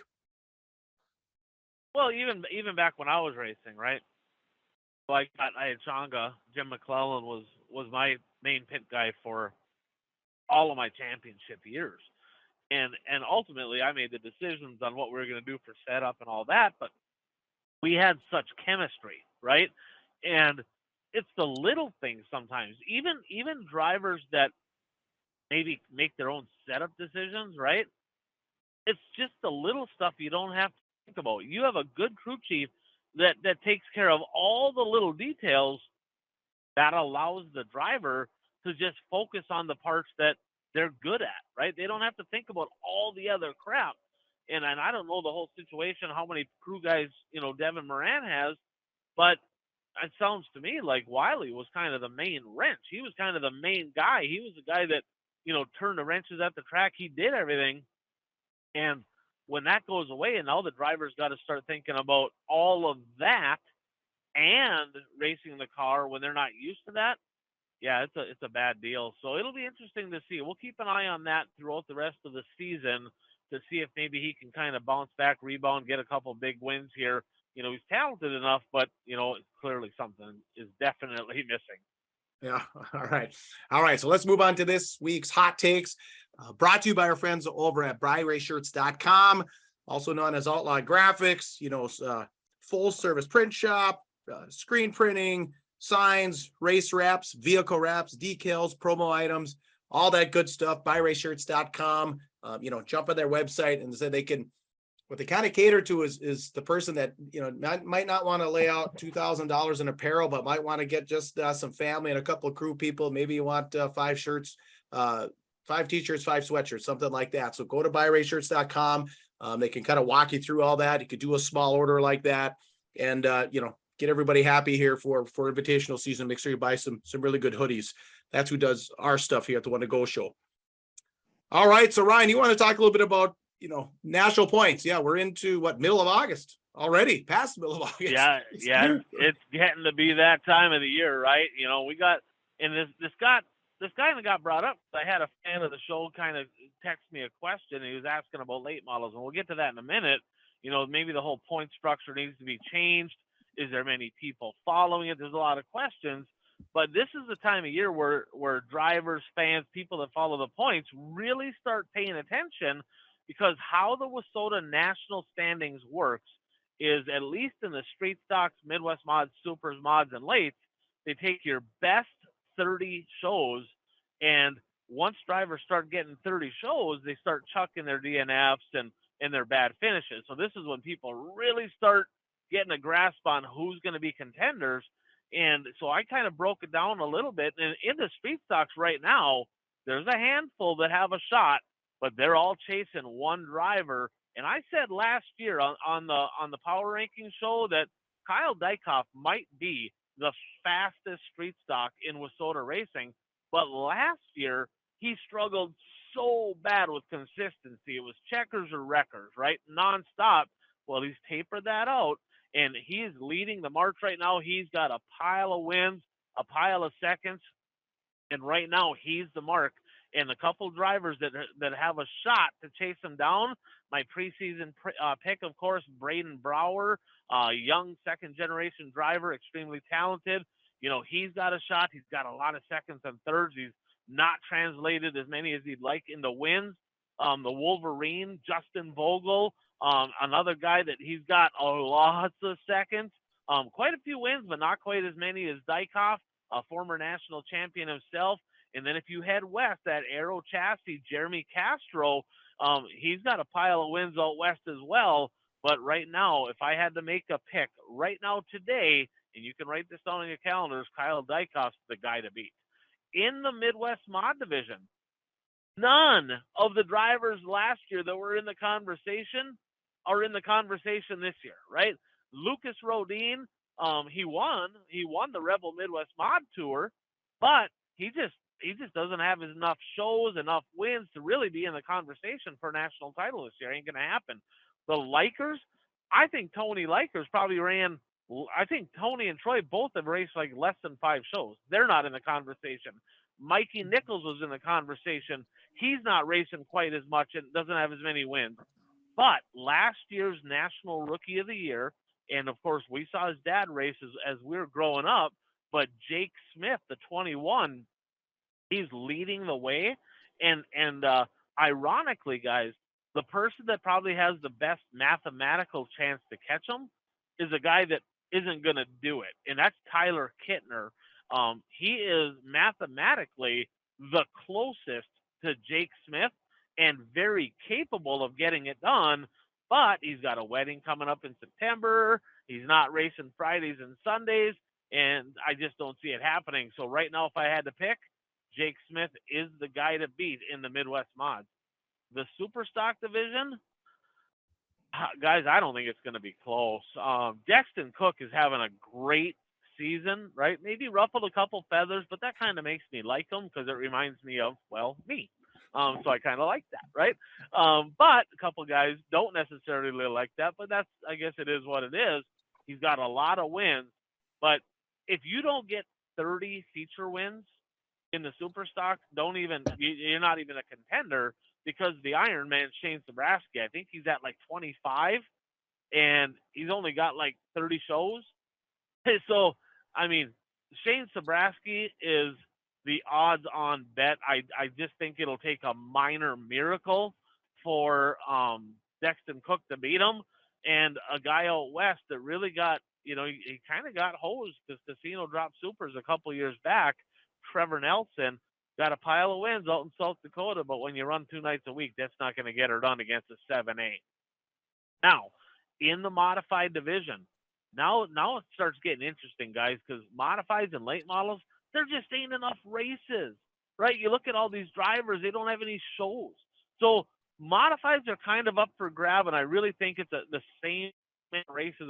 Well, even back when I was racing, right? Like I had Changa, Jim McClellan was my main pit guy for all of my championship years. And ultimately I made the decisions on what we were going to do for setup and all that, but we had such chemistry, right? And it's the little things sometimes. Even drivers that maybe make their own setup decisions, right? It's just the little stuff you don't have to think about. You have a good crew chief that takes care of all the little details that allows the driver to just focus on the parts that they're good at, right? They don't have to think about all the other crap. And I don't know the whole situation, how many crew guys, you know, Devin Moran has, but it sounds to me like Wiley was kind of the main wrench. He was kind of the main guy. He was the guy that, you know, turned the wrenches at the track. He did everything. And when that goes away and now the driver's got to start thinking about all of that and racing the car when they're not used to that, yeah, it's a bad deal. So it'll be interesting to see. We'll keep an eye on that throughout the rest of the season to see if maybe he can kind of bounce back, rebound, get a couple big wins here. You know, he's talented enough, but, you know, clearly something is definitely missing. Yeah. All right. So let's move on to this week's hot takes, brought to you by our friends over at bryrayshirts.com, also known as Outlaw Graphics, you know, full service print shop, screen printing, signs, race wraps, vehicle wraps, decals, promo items, all that good stuff. Bryrayshirts.com. You know, jump on their website and say they can. What they kind of cater to is the person that, you know, might not want to lay out $2,000 in apparel, but might want to get just some family and a couple of crew people. Maybe you want 5 shirts, 5 t-shirts, 5 sweatshirts, something like that. So go to buyrayshirts.com. They can kind of walk you through all that. You could do a small order like that and, you know, get everybody happy here for invitational season. Make sure you buy some really good hoodies. That's who does our stuff here at the One to Go Show. All right. So Ryan, you want to talk a little bit about, you know, national points. Yeah, we're into middle of August already past the middle of August. Yeah, it's getting to be that time of the year, right? We got, and this kind of got brought up. I had a fan of the show kind of text me a question. He was asking about late models, and we'll get to that in a minute. Maybe the whole point structure needs to be changed. Is there many people following it? There's a lot of questions, but this is the time of year where drivers, fans, people that follow the points really start paying attention, because how the WISSOTA national standings works is, at least in the street stocks, Midwest mods, supers, mods, and lates, they take your best 30 shows, and once drivers start getting 30 shows, they start chucking their DNFs and their bad finishes. So this is when people really start getting a grasp on who's going to be contenders. And so I kind of broke it down a little bit. And in the street stocks right now, there's a handful that have a shot, but they're all chasing one driver. And I said last year on the power ranking show that Kyle Dykoff might be the fastest street stock in WISSOTA racing, but last year he struggled so bad with consistency. It was checkers or wreckers, right? Nonstop. Well, he's tapered that out, and he's leading the march right now. He's got a pile of wins, a pile of seconds, and right now he's the mark. And the couple drivers that have a shot to chase him down, my preseason pick, of course, Braden Brower, young second-generation driver, extremely talented. He's got a shot. He's got a lot of seconds and thirds. He's not translated as many as he'd like into wins. The Wolverine, Justin Vogel, another guy that he's got lots of seconds, quite a few wins, but not quite as many as Dykoff, a former national champion himself. And then if you head west, that Aero Chassis, Jeremy Castro, he's got a pile of wins out west as well. But right now, if I had to make a pick right now today, and you can write this down on your calendars, Kyle Dykoff's the guy to beat. In the Midwest Mod Division, none of the drivers last year that were in the conversation are in the conversation this year, right? Lucas Rodin, he won the Rebel Midwest Mod Tour, but he just doesn't have enough shows, enough wins to really be in the conversation for a national title this year. Ain't going to happen. The Likers, I think Tony Likers probably ran, I think Tony and Troy both have raced like less than 5 shows. They're not in the conversation. Mikey Nichols was in the conversation. He's not racing quite as much and doesn't have as many wins. But last year's National Rookie of the Year, and of course we saw his dad race as we were growing up, but Jake Smith, the 21, he's leading the way. And ironically, guys, the person that probably has the best mathematical chance to catch him is a guy that isn't going to do it, and that's Tyler Kittner. He is mathematically the closest to Jake Smith and very capable of getting it done, but he's got a wedding coming up in September. He's not racing Fridays and Sundays, and I just don't see it happening. So right now, if I had to pick, Jake Smith is the guy to beat in the Midwest Mods. The Superstock division, guys, I don't think it's going to be close. Dexton Cook is having a great season, right? Maybe ruffled a couple feathers, but that kind of makes me like him because it reminds me of, well, me. So I kind of like that, right? But a couple guys don't necessarily like that, but that's, I guess it is what it is. He's got a lot of wins, but if you don't get 30 feature wins in the Superstock, you're not even a contender, because the Iron Man, Shane Sabraski, I think he's at like 25, and he's only got like 30 shows. So, I mean, Shane Sabraski is the odds-on bet. I just think it'll take a minor miracle for Dexton Cook to beat him. And a guy out west that really got, he kind of got hosed because Casino dropped supers a couple years back. Trevor Nelson got a pile of wins out in South Dakota, but when you run 2 nights a week, that's not going to get her done against a 7-8. Now, in the modified division, now it starts getting interesting, guys, because modifieds and late models, there just ain't enough races, right? You look at all these drivers, they don't have any shows. So modifieds are kind of up for grab, and I really think it's the same races.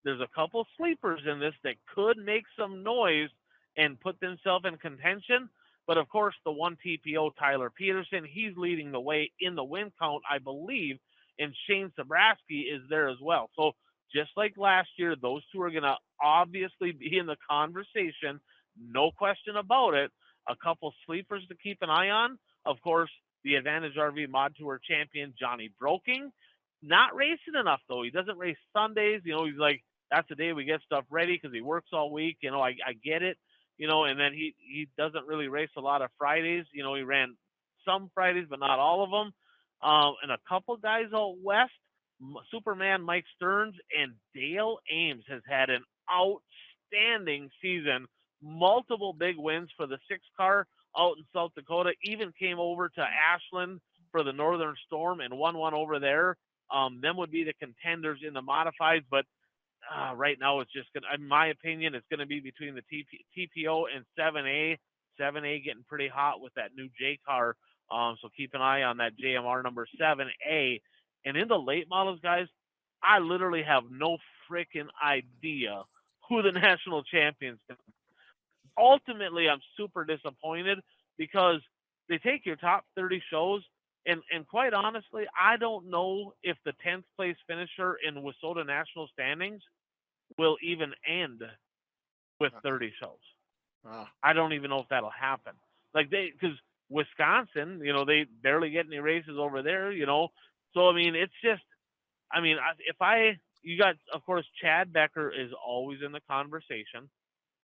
There's a couple sleepers in this that could make some noise and put themselves in contention. But of course, the one TPO, Tyler Peterson, he's leading the way in the win count, I believe. and Shane Sabraski is there as well. So just like last year, those two are going to obviously be in the conversation, no question about it. A couple sleepers to keep an eye on, of course, the Advantage RV Mod Tour champion Johnny Broking. Not racing enough though. He doesn't race Sundays. You know, he's like, that's the day we get stuff ready because he works all week. You know, I get it. You know, and then he doesn't really race a lot of Fridays. You know, he ran some Fridays, but not all of them. And a couple guys out west, Superman Mike Stearns and Dale Ames has had an outstanding season. Multiple big wins for the 6-car out in South Dakota. Even came over to Ashland for the Northern Storm and won one over there. Them would be the contenders in the modifieds, but right now it's just gonna, in my opinion, it's gonna be between the TPO and 7A. 7A getting pretty hot with that new J car. So keep an eye on that JMR number 7A. And in the late models, guys, I literally have no freaking idea who the national champions are. Ultimately, I'm super disappointed because they take your top 30 shows, and quite honestly, I don't know if the 10th place finisher in WISSOTA national standings will even end with 30 shows. I don't even know if that'll happen. Like because Wisconsin, you know, they barely get any races over there, you know. So, I mean, it's just, I mean, you got, of course, Chad Becker is always in the conversation.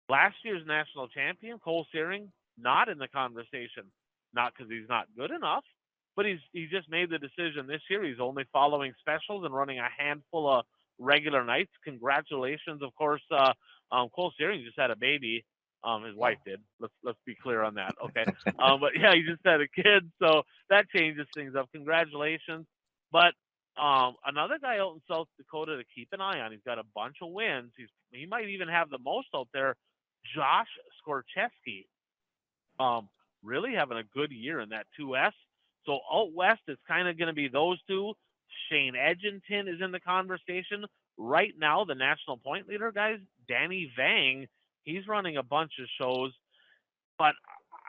Last year's national champion, Cole Searing, not in the conversation. Not because he's not good enough, but he just made the decision this year. He's only following specials and running a handful of regular nights. Congratulations, of course. Cole Searing just had a baby. His wife did. Let's be clear on that. Okay. But yeah, he just had a kid, so that changes things up. Congratulations. But another guy out in South Dakota to keep an eye on. He's got a bunch of wins. He might even have the most out there. Josh Skorcheski, really having a good year in that 2S. So out west, it's kind of going to be those two. Shane Edgington is in the conversation right now. The national point leader, guys, Danny Vang, he's running a bunch of shows, but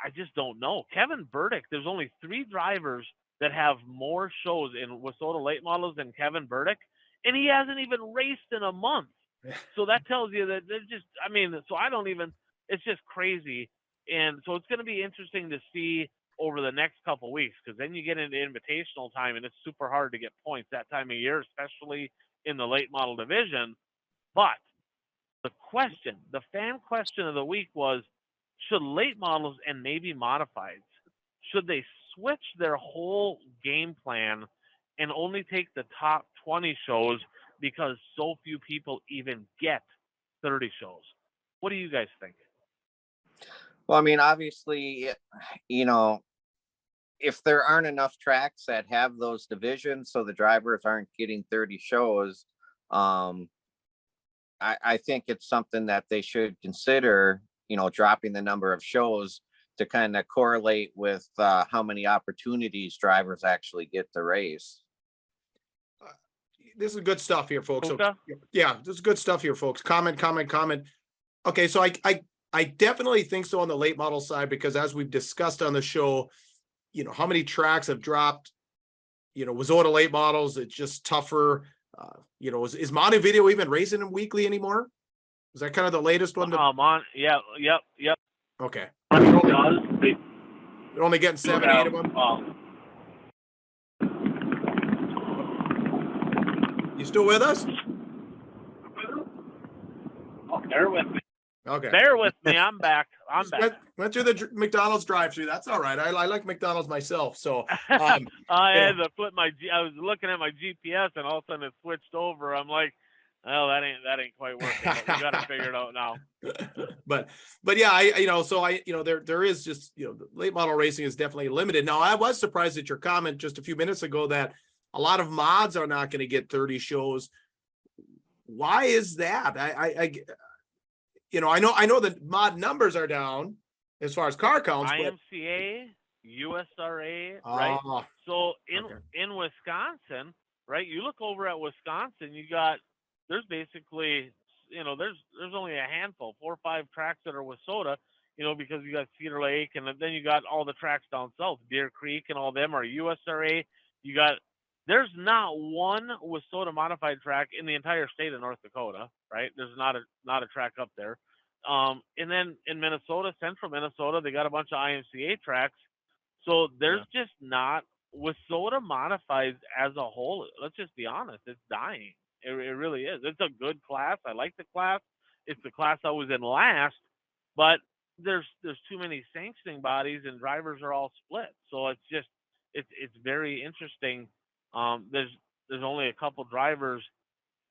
I just don't know. Kevin Burdick, there's only 3 drivers that have more shows in WISSOTA late models than Kevin Burdick, and he hasn't even raced in a month. So that tells you that they're just, I mean, so I don't even, it's just crazy. And so it's going to be interesting to see over the next couple of weeks, because then you get into invitational time and it's super hard to get points that time of year, especially in the late model division. But the fan question of the week was, should late models and maybe modifieds, should they switch their whole game plan and only take the top 20 shows because so few people even get 30 shows? What do you guys think? Well, I mean, obviously, you know, if there aren't enough tracks that have those divisions, so the drivers aren't getting 30 shows, I think it's something that they should consider, you know, dropping the number of shows to kind of correlate with how many opportunities drivers actually get to race. This is good stuff here, folks. So, Okay. yeah, this is good stuff here, folks. Comment. Okay, so I definitely think so on the late model side, because as we've discussed on the show, you know, how many tracks have dropped, you know, WISSOTA late models, it's just tougher. You know, is Montevideo even racing them weekly anymore? Is that kind of the latest one? Yep. Okay. They're only getting 7, 8 of them. You still with us? Oh, bear with me. Okay. Bear with me. I'm back. Went through the McDonald's drive-through. That's all right. I like McDonald's myself. So I had to put I was looking at my GPS and all of a sudden it switched over. I'm like, well, that ain't quite working. But we got to figure it out now. But yeah, there is just, you know, the late model racing is definitely limited. Now, I was surprised at your comment just a few minutes ago that a lot of mods are not going to get 30 shows. Why is that? I know the mod numbers are down as far as car counts. IMCA, USRA, right? So in Wisconsin, right? You look over at Wisconsin, there's basically, you know, there's only a handful, 4 or 5 tracks that are WISSOTA, you know, because you got Cedar Lake, and then you got all the tracks down south, Deer Creek, and all them are USRA. There's not one WISSOTA modified track in the entire state of North Dakota, right? There's not a track up there. And then in Minnesota, central Minnesota, they got a bunch of IMCA tracks. So there's just not WISSOTA modifieds as a whole. Let's just be honest, it's dying. It really is. It's a good class. I like the class. It's the class I was in last, but there's too many sanctioning bodies and drivers are all split. So it's just it's very interesting. There's only a couple drivers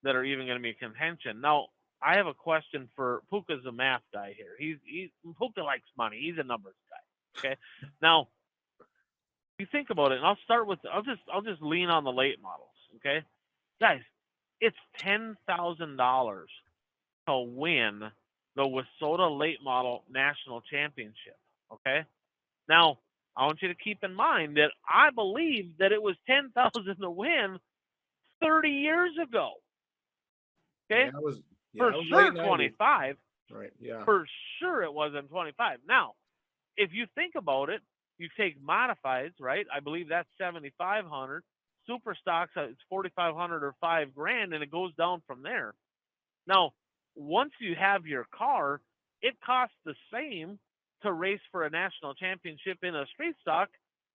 that are even going to be in contention. Now, I have a question for Puka's a math guy here. He's Puka likes money. He's a numbers guy. Okay. Now, you think about it, and I'll just lean on the late models. Okay, guys, it's $10,000 to win the WISSOTA late model national championship. Okay. Now, I want you to keep in mind that I believe that it was $10,000 to win 30 years ago. Okay, for sure 25. Right. Yeah. For sure it wasn't 25. Now, if you think about it, you take modifieds, right? I believe that's 7,500. Super stocks, it's 4,500 or $5,000, and it goes down from there. Now, once you have your car, it costs the same to race for a national championship in a street stock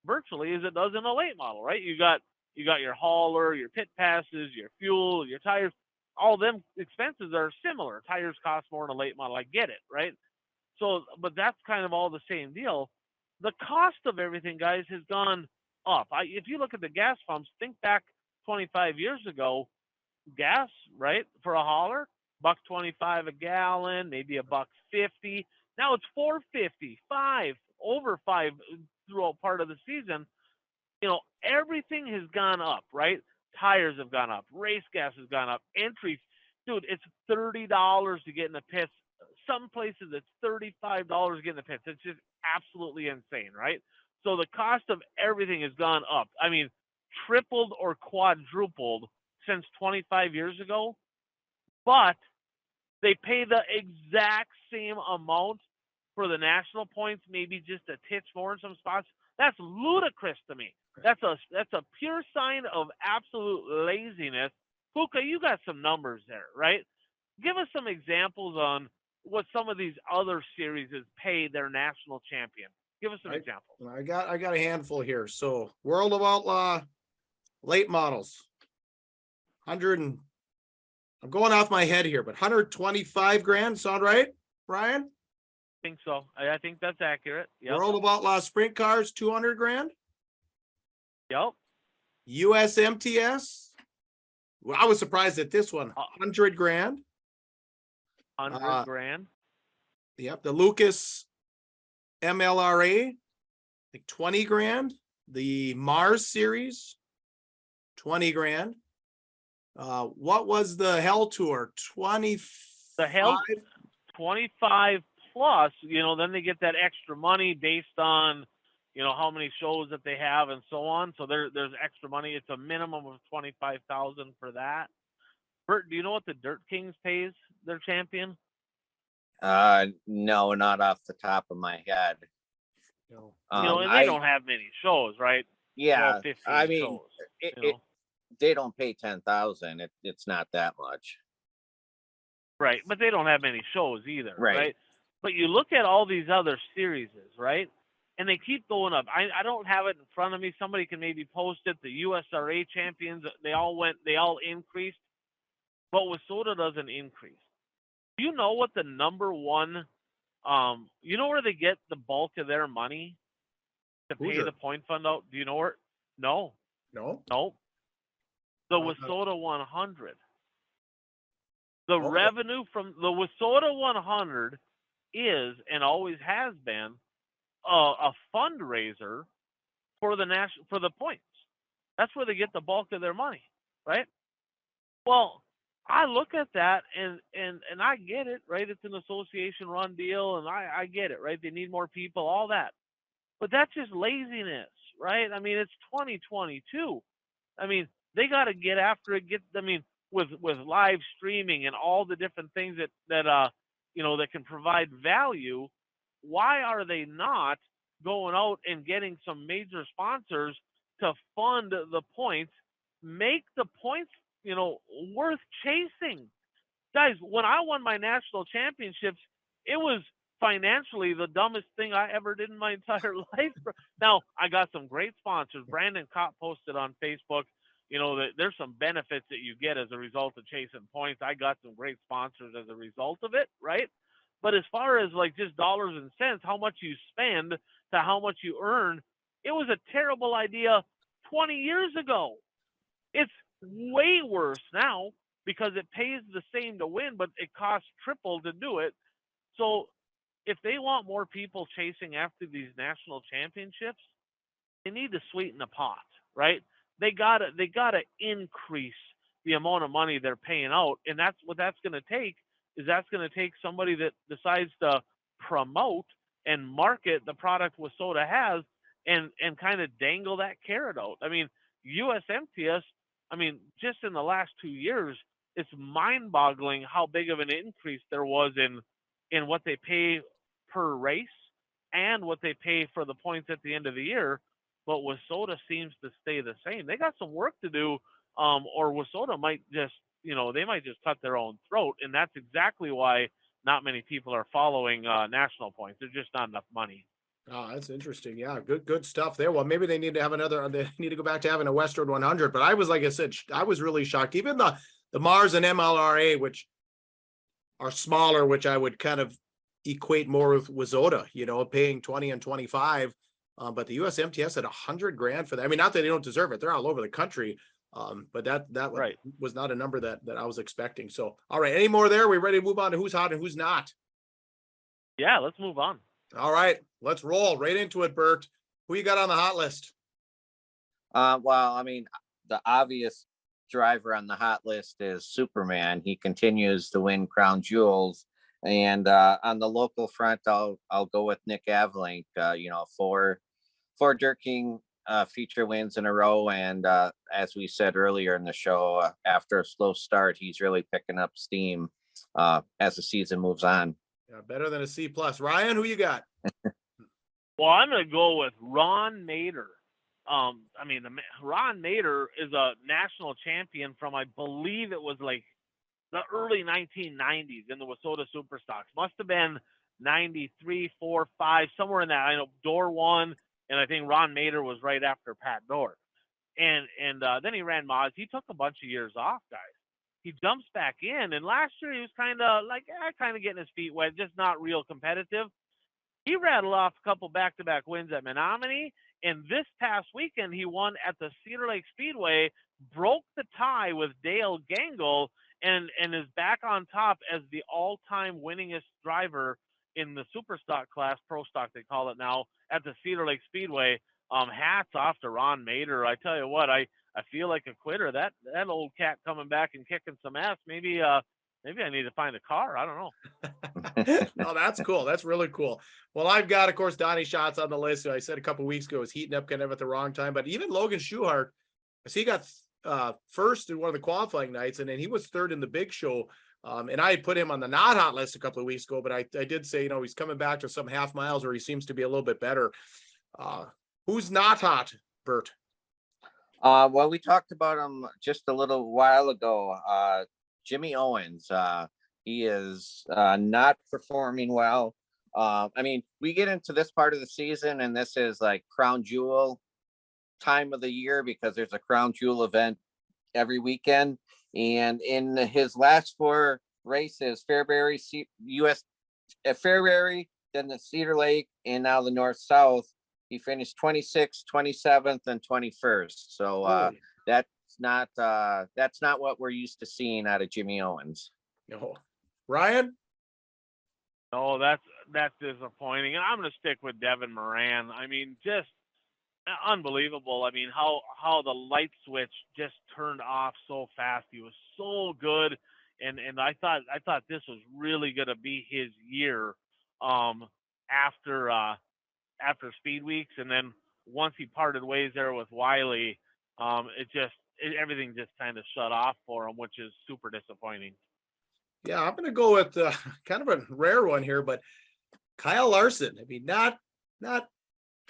virtually as it does in a late model, right? You got your hauler, your pit passes, your fuel, your tires. All them expenses are similar. Tires cost more in a late model. I get it, right? So, but that's kind of all the same deal. The cost of everything, guys, has gone up. If you look at the gas pumps, think back 25 years ago, gas, right, for a hauler, $1.25 a gallon, maybe $1.50. Now it's $4.50, $5, over $5 throughout part of the season. You know, everything has gone up, right? Tires have gone up. Race gas has gone up. Entry, dude, it's $30 to get in the pits. Some places it's $35 to get in the pits. It's just absolutely insane, right? So the cost of everything has gone up. I mean, tripled or quadrupled since 25 years ago. But they pay the exact same amount for the national points, maybe just a titch more in some spots. That's ludicrous to me. That's a pure sign of absolute laziness. Puka, you got some numbers there, right? Give us some examples on what some of these other series pay their national champion. Give us some examples. I got a handful here. So World of Outlaw late models, 100 and I'm going off my head here, but $125,000 sound right, Brian? I think so. I think that's accurate. Yep. World of Outlaw sprint cars, $200,000. Yep. USMTS. Well, I was surprised at this one. $100,000. $100,000. Yep. The Lucas MLRA, like $20,000. The Mars series, $20,000. What was the Hell Tour? 25. The Hell 25 plus. You know, then they get that extra money based on, you know, how many shows that they have and so on. So there's extra money. It's a minimum of $25,000 for that. Bert, do you know what the Dirt Kings pays their champion? No, not off the top of my head. No. You know, and they don't have many shows, right? Yeah, 15 I mean, shows, they don't pay $10,000. It's not that much, right? But they don't have many shows either, right? Right? But you look at all these other series, right? And they keep going up. I don't have it in front of me. Somebody can maybe post it. The USRA champions, they all increased, but WISSOTA doesn't increase. Do you know what the number one? You know where they get the bulk of their money to pay the point fund out? Do you know where? No. The WISSOTA 100. The revenue from the WISSOTA 100 is and always has been a fundraiser for the points. That's where they get the bulk of their money, right? Well, I look at that and I get it, right? It's an association run deal, and I get it, right? They need more people, all that. But that's just laziness, right? I mean, it's 2022. I mean, they got to get after it. With live streaming and all the different things that can provide value. Why are they not going out and getting some major sponsors to fund the points make the points, worth chasing. Guys, when I won my national championships, it was financially the dumbest thing I ever did in my entire life. Now, I got some great sponsors. Brandon Kopp posted on Facebook, that there's some benefits that you get as a result of chasing points. I got some great sponsors as a result of it, right? But as far as like just dollars and cents, how much you spend to how much you earn, it was a terrible idea 20 years ago. It's way worse now because it pays the same to win, but it costs triple to do it. So if they want more people chasing after these national championships, they need to sweeten the pot, right? They gotta increase the amount of money they're paying out, and that's what that's going to take. That's going to take somebody that decides to promote and market the product WISSOTA has, and kind of dangle that carrot out. I mean, USMTS. I mean, just in the last 2 years, it's mind-boggling how big of an increase there was in what they pay per race and what they pay for the points at the end of the year. But WISSOTA seems to stay the same. They got some work to do, or WISSOTA might just, they might just cut their own throat, and that's exactly why not many people are following national points. There's just not enough money. Oh, that's interesting. Yeah, good stuff there. Well, maybe they need to have they need to go back to having a Western 100. But I was, like I said, I was really shocked. Even the Mars and MLRA, which are smaller, which I would kind of equate more with WISSOTA, paying 20 and 25. But the USMTS had $100,000 for that. I mean, not that they don't deserve it; they're all over the country. But that right. was not a number that I was expecting. So, all right, any more there? Are we ready to move on to who's hot and who's not? Yeah, let's move on. All right, let's roll right into it, Bert. Who you got on the hot list? Well, I mean, the obvious driver on the hot list is Superman. He continues to win crown jewels. And on the local front, I'll go with Nick Aveling. Four Dirt King feature wins in a row, and as we said earlier in the show, after a slow start, he's really picking up steam as the season moves on. Yeah, better than a C+. Ryan, who you got? Well, I'm going to go with Ron Nader. Ron Nader is a national champion from, I believe it was like the early 1990s in the WISSOTA Superstocks. Must have been 93, 4, 5, somewhere in that. I know Dorr won, and I think Ron Nader was right after Pat Dorr. And then he ran Moz. He took a bunch of years off, guys. He jumps back in, and last year he was kind of getting his feet wet, just not real competitive. He rattled off a couple back-to-back wins at Menominee, and this past weekend he won at the Cedar Lake Speedway, broke the tie with Dale Gangle, and is back on top as the all-time winningest driver in the Superstock class, Pro Stock they call it now, at the Cedar Lake Speedway. Hats off to Ron Nader. I tell you what, I feel like a quitter. That old cat coming back and kicking some ass. Maybe I need to find a car. I don't know. No, that's cool. That's really cool. Well, I've got, of course, Donnie Schatz on the list, who I said a couple of weeks ago was heating up kind of at the wrong time. But even Logan Schuchart, so he got first in one of the qualifying nights, and then he was third in the big show. And I had put him on the not hot list a couple of weeks ago, but I did say, he's coming back to some half miles where he seems to be a little bit better. Who's not hot, Bert? Well, we talked about him just a little while ago. Jimmy Owens, he is not performing well. We get into this part of the season, and this is like crown jewel time of the year because there's a crown jewel event every weekend. And in his last 4 races, Fairbury, Fairbury, then the Cedar Lake, and now the North South, he finished 26th, 27th, and 21st. So that's not what we're used to seeing out of Jimmy Owens. No, Ryan. No, that's disappointing. And I'm going to stick with Devin Moran. I mean, just unbelievable. I mean, how the light switch just turned off so fast. He was so good, and I thought this was really going to be his year after Speed Weeks, and then once he parted ways there with Wiley, everything just kind of shut off for him, which is super disappointing. Yeah, I'm going to go with kind of a rare one here, but Kyle Larson. I mean, not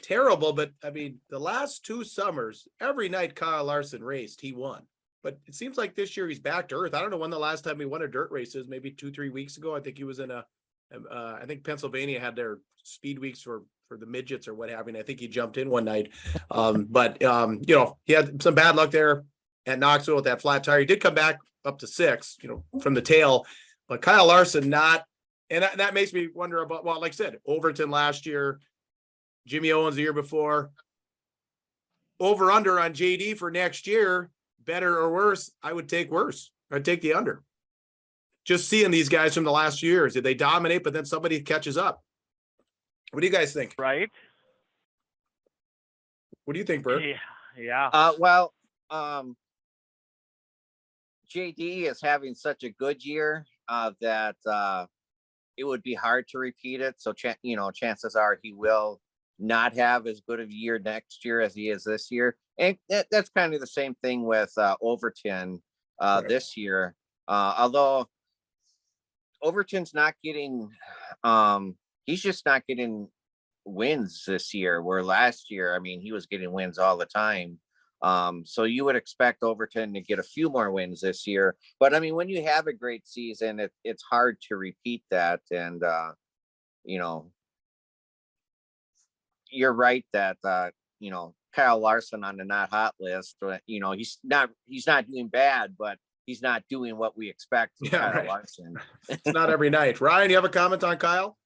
terrible, but I mean, the last 2 summers, every night Kyle Larson raced, he won. But it seems like this year he's back to earth. I don't know when the last time he won a dirt race is, maybe 2-3 weeks ago. I think he was in I think Pennsylvania had their speed weeks for the midgets or what have you. I think he jumped in one night. But he had some bad luck there at Knoxville with that flat tire. He did come back up to 6, from the tail, but Kyle Larson not, and that makes me wonder about, well, like I said, Overton last year, Jimmy Owens the year before. Over under on JD for next year, better or worse? I would take worse. I'd take the under. Just seeing these guys from the last few years, did they dominate, but then somebody catches up? What do you guys think? Right. What do you think, Bert? Yeah. JD is having such a good year that it would be hard to repeat it. So, chances are he will not have as good of a year next year as he is this year. And that's kind of the same thing with Overton this year. Although Overton's not getting, he's just not getting wins this year, where last year, I mean, he was getting wins all the time. So you would expect Overton to get a few more wins this year. But I mean, when you have a great season, it's hard to repeat that. And, you're right that, Kyle Larson on the not hot list, he's not doing bad, but he's not doing what we expect from Kyle Larson. It's not every night. Ryan, you have a comment on Kyle?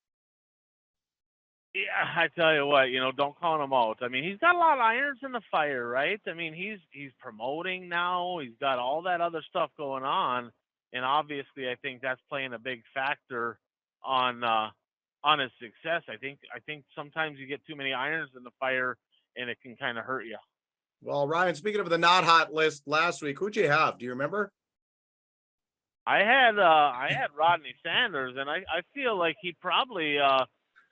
Yeah, I tell you what, don't count him out. I mean, he's got a lot of irons in the fire, right? I mean, he's promoting now. He's got all that other stuff going on, and obviously, I think that's playing a big factor on his success. I think sometimes you get too many irons in the fire, and it can kind of hurt you. Well, Ryan, speaking of the not hot list last week, who'd you have? Do you remember? I had Rodney Sanders, and I feel like he probably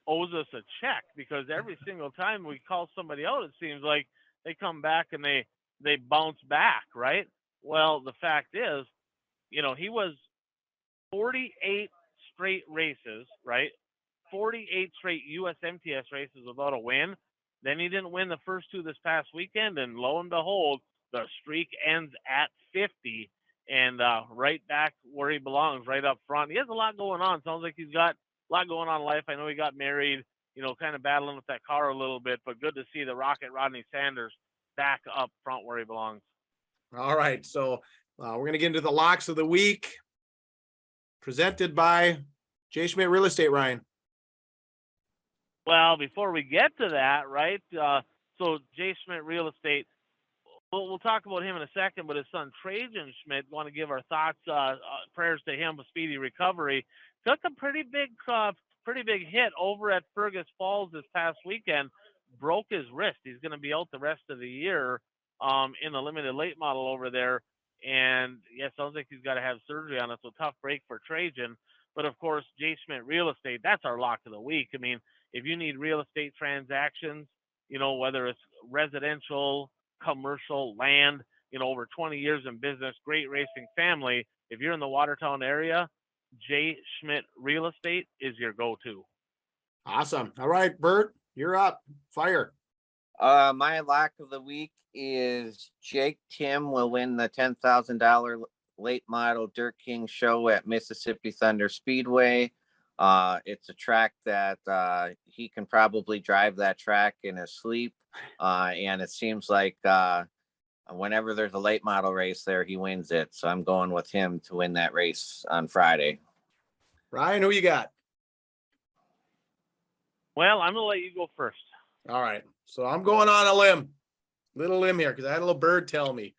owes us a check, because every single time we call somebody out, it seems like they come back and they bounce back, right? Well, the fact is, he was 48 straight races, right? 48 straight USMTS races without a win. Then he didn't win the first 2 this past weekend, and lo and behold, the streak ends at 50, and right back where he belongs, right up front. He has a lot going on. Sounds like he's got a lot going on in life. I know he got married, kind of battling with that car a little bit, but good to see the Rocket Rodney Sanders back up front where he belongs. All right. So we're going to get into the locks of the week, presented by J. Schmidt Real Estate, Ryan. Well, before we get to that, right? So J. Schmidt Real Estate, we'll talk about him in a second, but his son Trajan Schmidt, want to give our thoughts, prayers to him with speedy recovery. Took a pretty big hit over at Fergus Falls this past weekend. Broke his wrist. He's going to be out the rest of the year in the limited late model over there. And yeah, sounds like he's got to have surgery on it. So tough break for Trajan. But of course, J. Schmidt Real Estate, that's our lock of the week. I mean, if you need real estate transactions, whether it's residential, commercial, land, over 20 years in business, great racing family. If you're in the Watertown area, J. Schmidt Real Estate is your go-to. Awesome. All right, Bert, you're up. Fire. My lock of the week is Jake Tim will win the $10,000 late model Dirt King show at Mississippi Thunder Speedway. It's a track that he can probably drive that track in his sleep. And it seems like whenever there's a late model race there, he wins it. So I'm going with him to win that race on Friday. Ryan, who you got? Well, I'm going to let you go first. All right. So I'm going on a little limb here, because I had a little bird tell me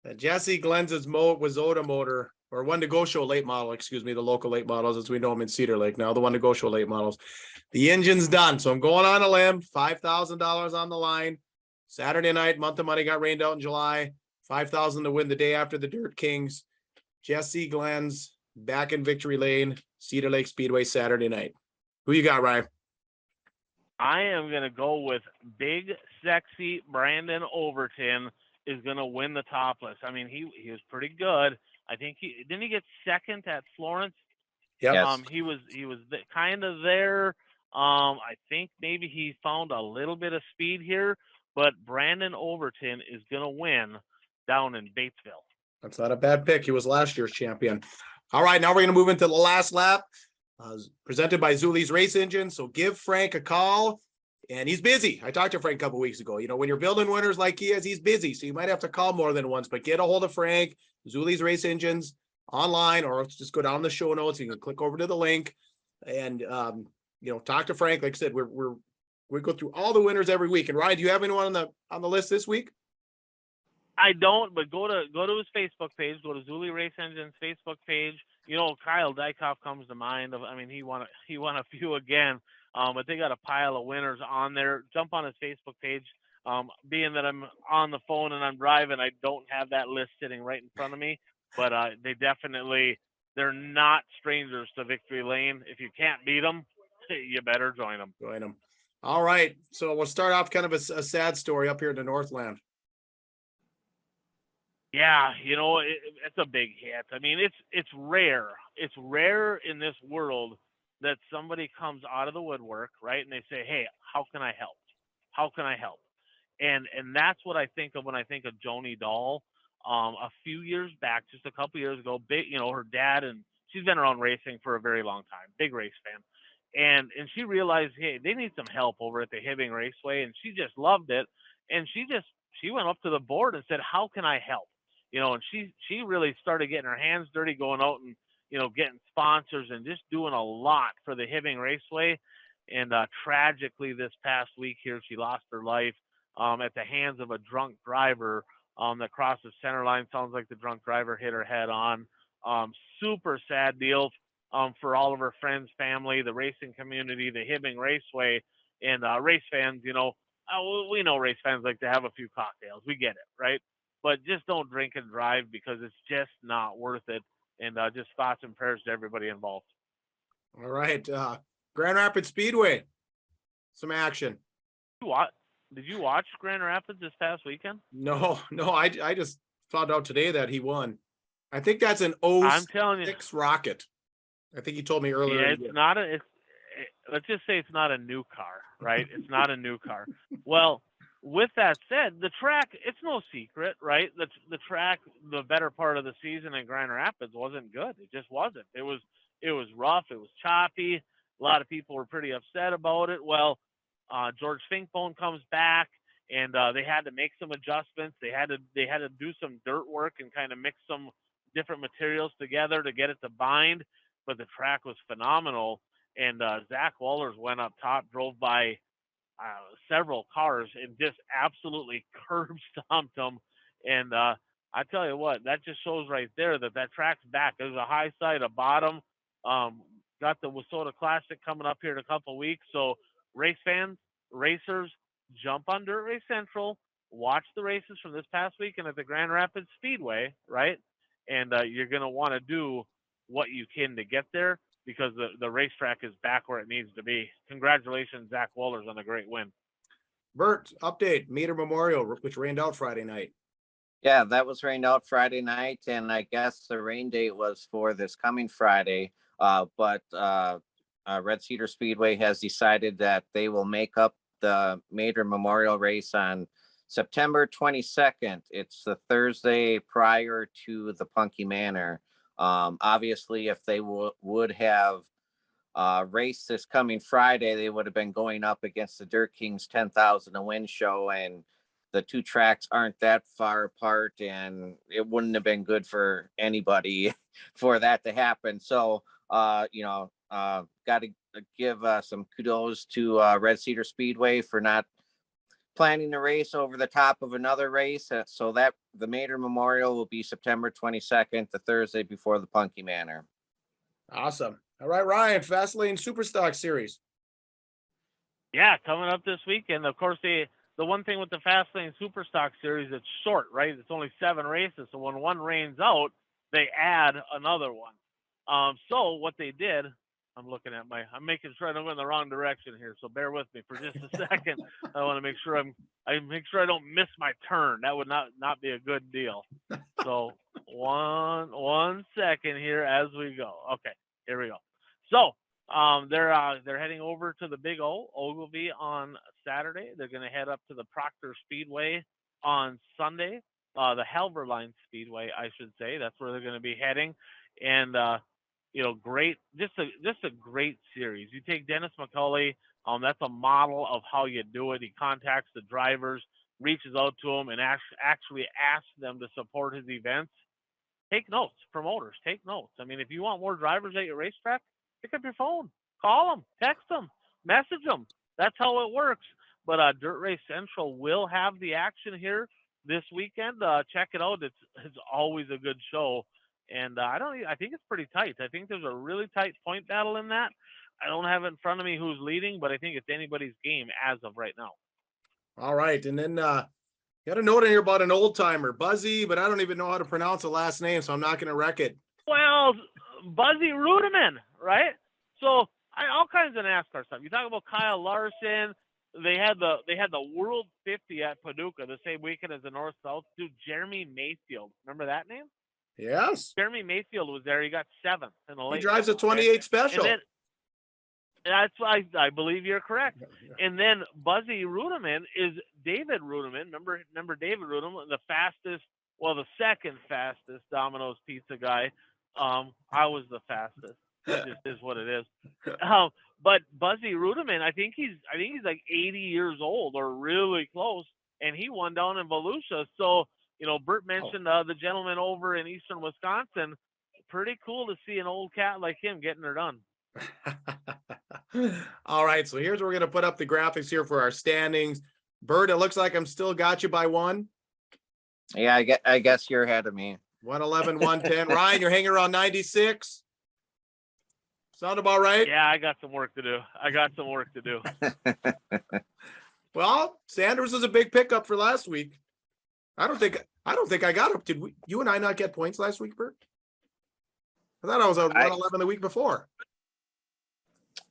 that Jesse Glenn's Wazota motor, or One to Go Show late model, the local late models as we know them in Cedar Lake now, the One to Go Show late models. The engine's done. So I'm going on a limb, $5,000 on the line. Saturday night, month of money got rained out in July. $5,000 to win the day after the Dirt Kings. Jesse Glenn's back in Victory Lane, Cedar Lake Speedway Saturday night. Who you got, Ryan? I am going to go with big, sexy Brandon Overton is going to win the topless. I mean, he was pretty good. I think didn't he get second at Florence? Yeah. Yes. He was kind of there I think maybe he found a little bit of speed here, but Brandon Overton is going to win down in Batesville. That's not a bad pick. He was last year's champion. All right, now we're going to move into the last lap, presented by Zuli's Race Engine. So give Frank a call, and he's busy. I talked to Frank a couple weeks ago. When you're building winners like he is, he's busy. So you might have to call more than once, but get a hold of Frank, Zuli's Race Engines online, or just go down the show notes. You can click over to the link and, talk to Frank. Like I said, we go through all the winners every week. And Ryan, do you have anyone on the list this week? I don't, but go to his Facebook page. Go to Zuli Race Engine's Facebook page. Kyle Dykoff comes to mind. He won a few again, but they got a pile of winners on there. Jump on his Facebook page. Being that I'm on the phone and I'm driving, I don't have that list sitting right in front of me. But they're not strangers to Victory Lane. If you can't beat them, you better join them. Join them. All right. So we'll start off kind of a sad story up here in the Northland. Yeah, it's a big hit. It's rare. It's rare in this world that somebody comes out of the woodwork, right? And they say, "Hey, how can I help? How can I help?" And that's what I think of when I think of Joni Dahl. A few years back, just a couple years ago, her dad, and she's been around racing for a very long time, big race fan. And she realized, hey, they need some help over at the Hibbing Raceway, and she just loved it. And she went up to the board and said, "How can I help?" And she really started getting her hands dirty, going out and getting sponsors and just doing a lot for the Hibbing Raceway. And tragically, this past week here, she lost her life at the hands of a drunk driver that crossed the center line. Sounds like the drunk driver hit her head on. Super sad deal for all of her friends, family, the racing community, the Hibbing Raceway, and race fans. We know race fans like to have a few cocktails. We get it, right? But just don't drink and drive, because it's just not worth it. And just thoughts and prayers to everybody involved. All right. Grand Rapids Speedway. Some action. Did you watch Grand Rapids this past weekend? No. I just found out today that he won. I think that's an 06 I'm telling you, Rocket. I think he told me earlier. Yeah, it's not let's just say it's not a new car, right? It's not a new car. Well, with that said, the track, it's no secret, right? The track, the better part of the season in Grand Rapids wasn't good. It just wasn't. It was rough. It was choppy. A lot of people were pretty upset about it. Well, George Finkbone comes back, and they had to make some adjustments. They had to do some dirt work and kind of mix some different materials together to get it to bind. But the track was phenomenal. And Zach Wallers went up top, drove by several cars, and just absolutely curb stomped them. And I tell you what, that just shows right there that track's back. There's a high side, a bottom. Got the Wissota Classic coming up here in a couple of weeks. So race fans, racers, jump on Dirt Race Central, watch the races from this past weekend at the Grand Rapids Speedway, right? And you're going to want to do what you can to get there, because the racetrack is back where it needs to be. Congratulations, Zach Wallers, on a great win. Bert, update, Meter Memorial, which rained out Friday night. Yeah, that was rained out Friday night, and I guess the rain date was for this coming Friday. But Red Cedar Speedway has decided that they will make up the Meter Memorial race on September 22nd. It's the Thursday prior to the Punky Manor. Obviously, if they would have raced this coming Friday, they would have been going up against the Dirt Kings 10,000 a win show, and the two tracks aren't that far apart, and it wouldn't have been good for anybody for that to happen. So, got to give some kudos to Red Cedar Speedway for not planning the race over the top of another race, so that the Meter Memorial will be September 22nd, the Thursday before the Punky Manor. Awesome. All right, Ryan, Fastlane Superstock Series. Yeah, coming up this weekend. Of course, the one thing with the Fastlane Superstock Series, it's short, right? It's only 7 races, so when one rains out, they add another one. So what they did, I'm making sure I don't go in the wrong direction here, so bear with me for just a second. I want to make sure I don't miss my turn. That would not be a good deal. So one second here as we go. Okay, here we go. So They're heading over to the Big O, Ogilvy, on Saturday. They're going to head up to the Proctor Speedway on Sunday. The Halverline Speedway, I should say. That's where they're going to be heading. And great, just a great series. You take Dennis McCulley. That's a model of how you do it. He contacts the drivers, reaches out to them, and actually asks them to support his events. Take notes, promoters. Take notes. I mean, if you want more drivers at your racetrack, pick up your phone, call them, text them, message them. That's how it works. But Dirt Race Central will have the action here this weekend. Check it out. It's always a good show. And I think it's pretty tight. I think there's a really tight point battle in that. I don't have it in front of me who's leading, but I think it's anybody's game as of right now. All right. And then got a note in here about an old timer, Buzzy, but I don't even know how to pronounce the last name, so I'm not going to wreck it. Well, Buzzy Rudeman, right? So all kinds of NASCAR stuff. You talk about Kyle Larson. They had the World 50 at Paducah the same weekend as the North South. Dude, Jeremy Mayfield. Remember that name? Yes. Jeremy Mayfield was there. He got 7th in the late. He drives a 28 special. And then, that's why I believe you're correct. And then Buzzy Rudeman is David Rudeman. Remember David Rudeman, the second fastest Domino's pizza guy. I was the fastest. It just is what it is. But Buzzy Rudeman, I think he's like 80 years old or really close, and he won down in Volusia. So, Bert mentioned the gentleman over in eastern Wisconsin. Pretty cool to see an old cat like him getting her done. All right, so here's where we're going to put up the graphics here for our standings. Bert, it looks like I'm still got you by 1. Yeah, I guess you're ahead of me. 111, 110. Ryan, you're hanging around 96. Sound about right? Yeah, I got some work to do. Well, Sanders was a big pickup for last week. I don't think I got up. Did you and I not get points last week, Bert? I thought I was on 111 the week before.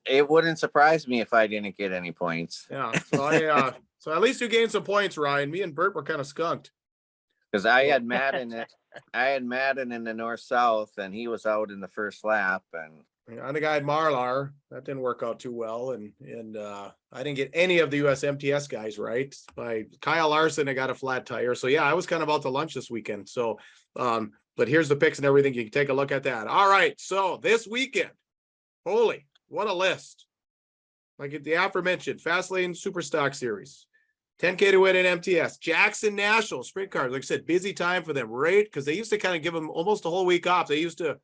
It wouldn't surprise me if I didn't get any points. Yeah. So at least you gained some points, Ryan. Me and Bert were kind of skunked. Because I had Madden in the North South, and he was out in the first lap, and I think I had Marlar. That didn't work out too well, and I didn't get any of the US MTS guys right. By Kyle Larson, I got a flat tire. So yeah, I was kind of out to lunch this weekend. So, but here's the picks and everything. You can take a look at that. All right. So this weekend, holy, what a list! Like the aforementioned Fastlane Superstock Series. 10K to win in MTS, Jackson National Sprint Cars. Like I said, busy time for them, right? Because they used to kind of give them almost a whole week off. They used to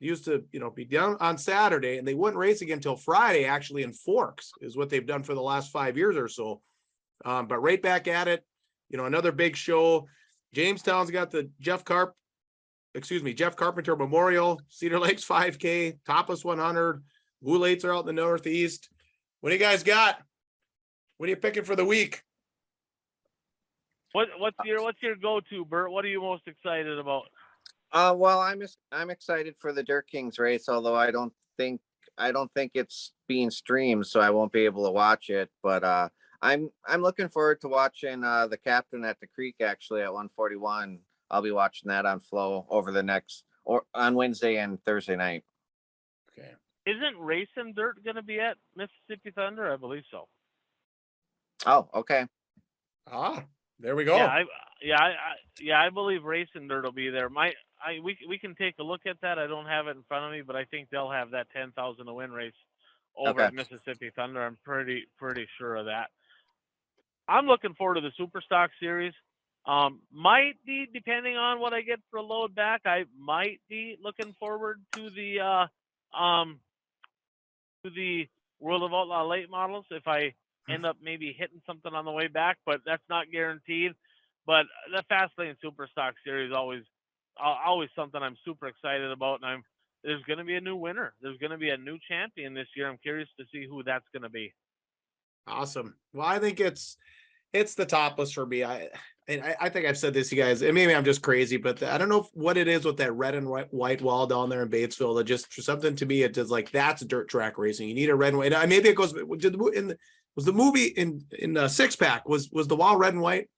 be down on Saturday, and they wouldn't race again until Friday. Actually, in Forks is what they've done for the last 5 years or so. But right back at it, another big show. Jamestown's got the Jeff Carpenter Memorial, Cedar Lakes 5K, Topless 100. Goulet's are out in the Northeast. What do you guys got? What are you picking for the week? What's your go-to, Bert? What are you most excited about? Well, I'm excited for the Dirt Kings race, although I don't think it's being streamed, so I won't be able to watch it. But I'm looking forward to watching the Captain at the Creek actually at 141. I'll be watching that on Flow over on Wednesday and Thursday night. Okay. Isn't Racing Dirt going to be at Mississippi Thunder? I believe so. Oh, okay. There we go. I believe Racing Dirt will be there. We can take a look at that. I don't have it in front of me, but I think they'll have that 10,000 to win race over at Mississippi Thunder. I'm pretty sure of that. I'm looking forward to the Superstock Series. Might be, depending on what I get for a load back, I might be looking forward to the World of Outlaw late models if I end up maybe hitting something on the way back, but that's not guaranteed. But the Fastlane Superstock Series is always something I'm super excited about, and there's going to be a new winner. There's going to be a new champion this year. I'm curious to see who that's going to be. Awesome. Well, I think it's the Topless for me. I think I've said this, you guys, and maybe I'm just crazy, but I don't know what it is with that red and white wall down there in Batesville. That just, for something to me, it does like, that's dirt track racing. You need a red and white. And maybe it goes, was the movie in Six Pack, was the wall red and white?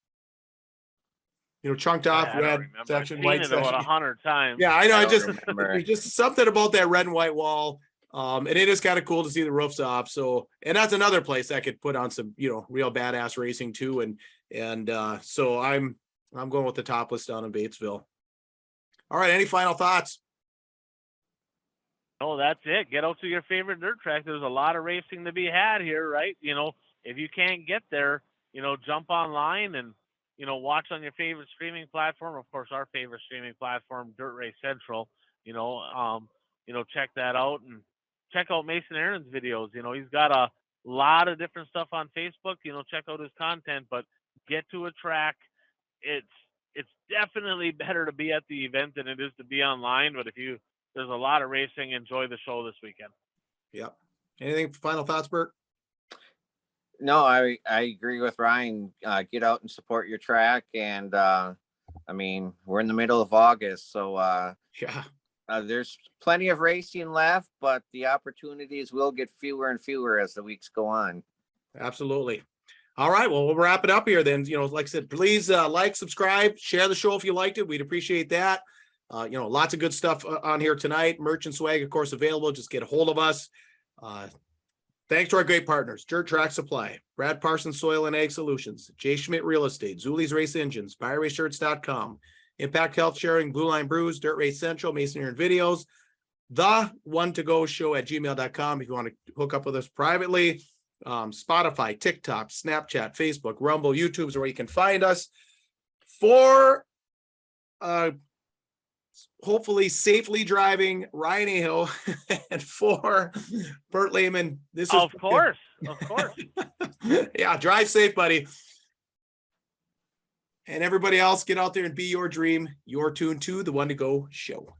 Chunked off red section, white section. section. About 100 times. Yeah, I know. Just something about that red and white wall. And it is kind of cool to see the roofs off. So, and that's another place that could put on some, real badass racing too. And so I'm going with the topless down in Batesville. All right. Any final thoughts? Oh, that's it. Get out to your favorite dirt track. There's a lot of racing to be had here, right? If you can't get there, jump online and, watch on your favorite streaming platform. Of course, our favorite streaming platform, Dirt Race Central. Check that out and check out Mason Aaron's videos. He's got a lot of different stuff on Facebook. Check out his content, but get to a track. It's definitely better to be at the event than it is to be online. But there's a lot of racing, enjoy the show this weekend. Yep. Anything final thoughts, Bert? No, I agree with Ryan. Get out and support your track. And we're in the middle of August, so yeah. There's plenty of racing left, but the opportunities will get fewer and fewer as the weeks go on. Absolutely. All right. Well, we'll wrap it up here then. Like I said, please like, subscribe, share the show if you liked it. We'd appreciate that. Lots of good stuff on here tonight. Merch and swag, of course, available. Just get a hold of us. Thanks to our great partners, Dirt Track Supply, Brad Parsons Soil and Ag Solutions, Jay Schmidt Real Estate, Zuli's Race Engines, BuyRaceShirts.com, Impact Health Sharing, Blue Line Brews, Dirt Race Central, Mason Aaron Videos, theonetogoshow@gmail.com if you want to hook up with us privately. Spotify, TikTok, Snapchat, Facebook, Rumble, YouTube is where you can find us. For hopefully safely driving Ryan Ahill and for Bert Lehman, this is of course. Yeah, drive safe, buddy. And everybody else, get out there and be your dream. You're tuned to the One to Go Show.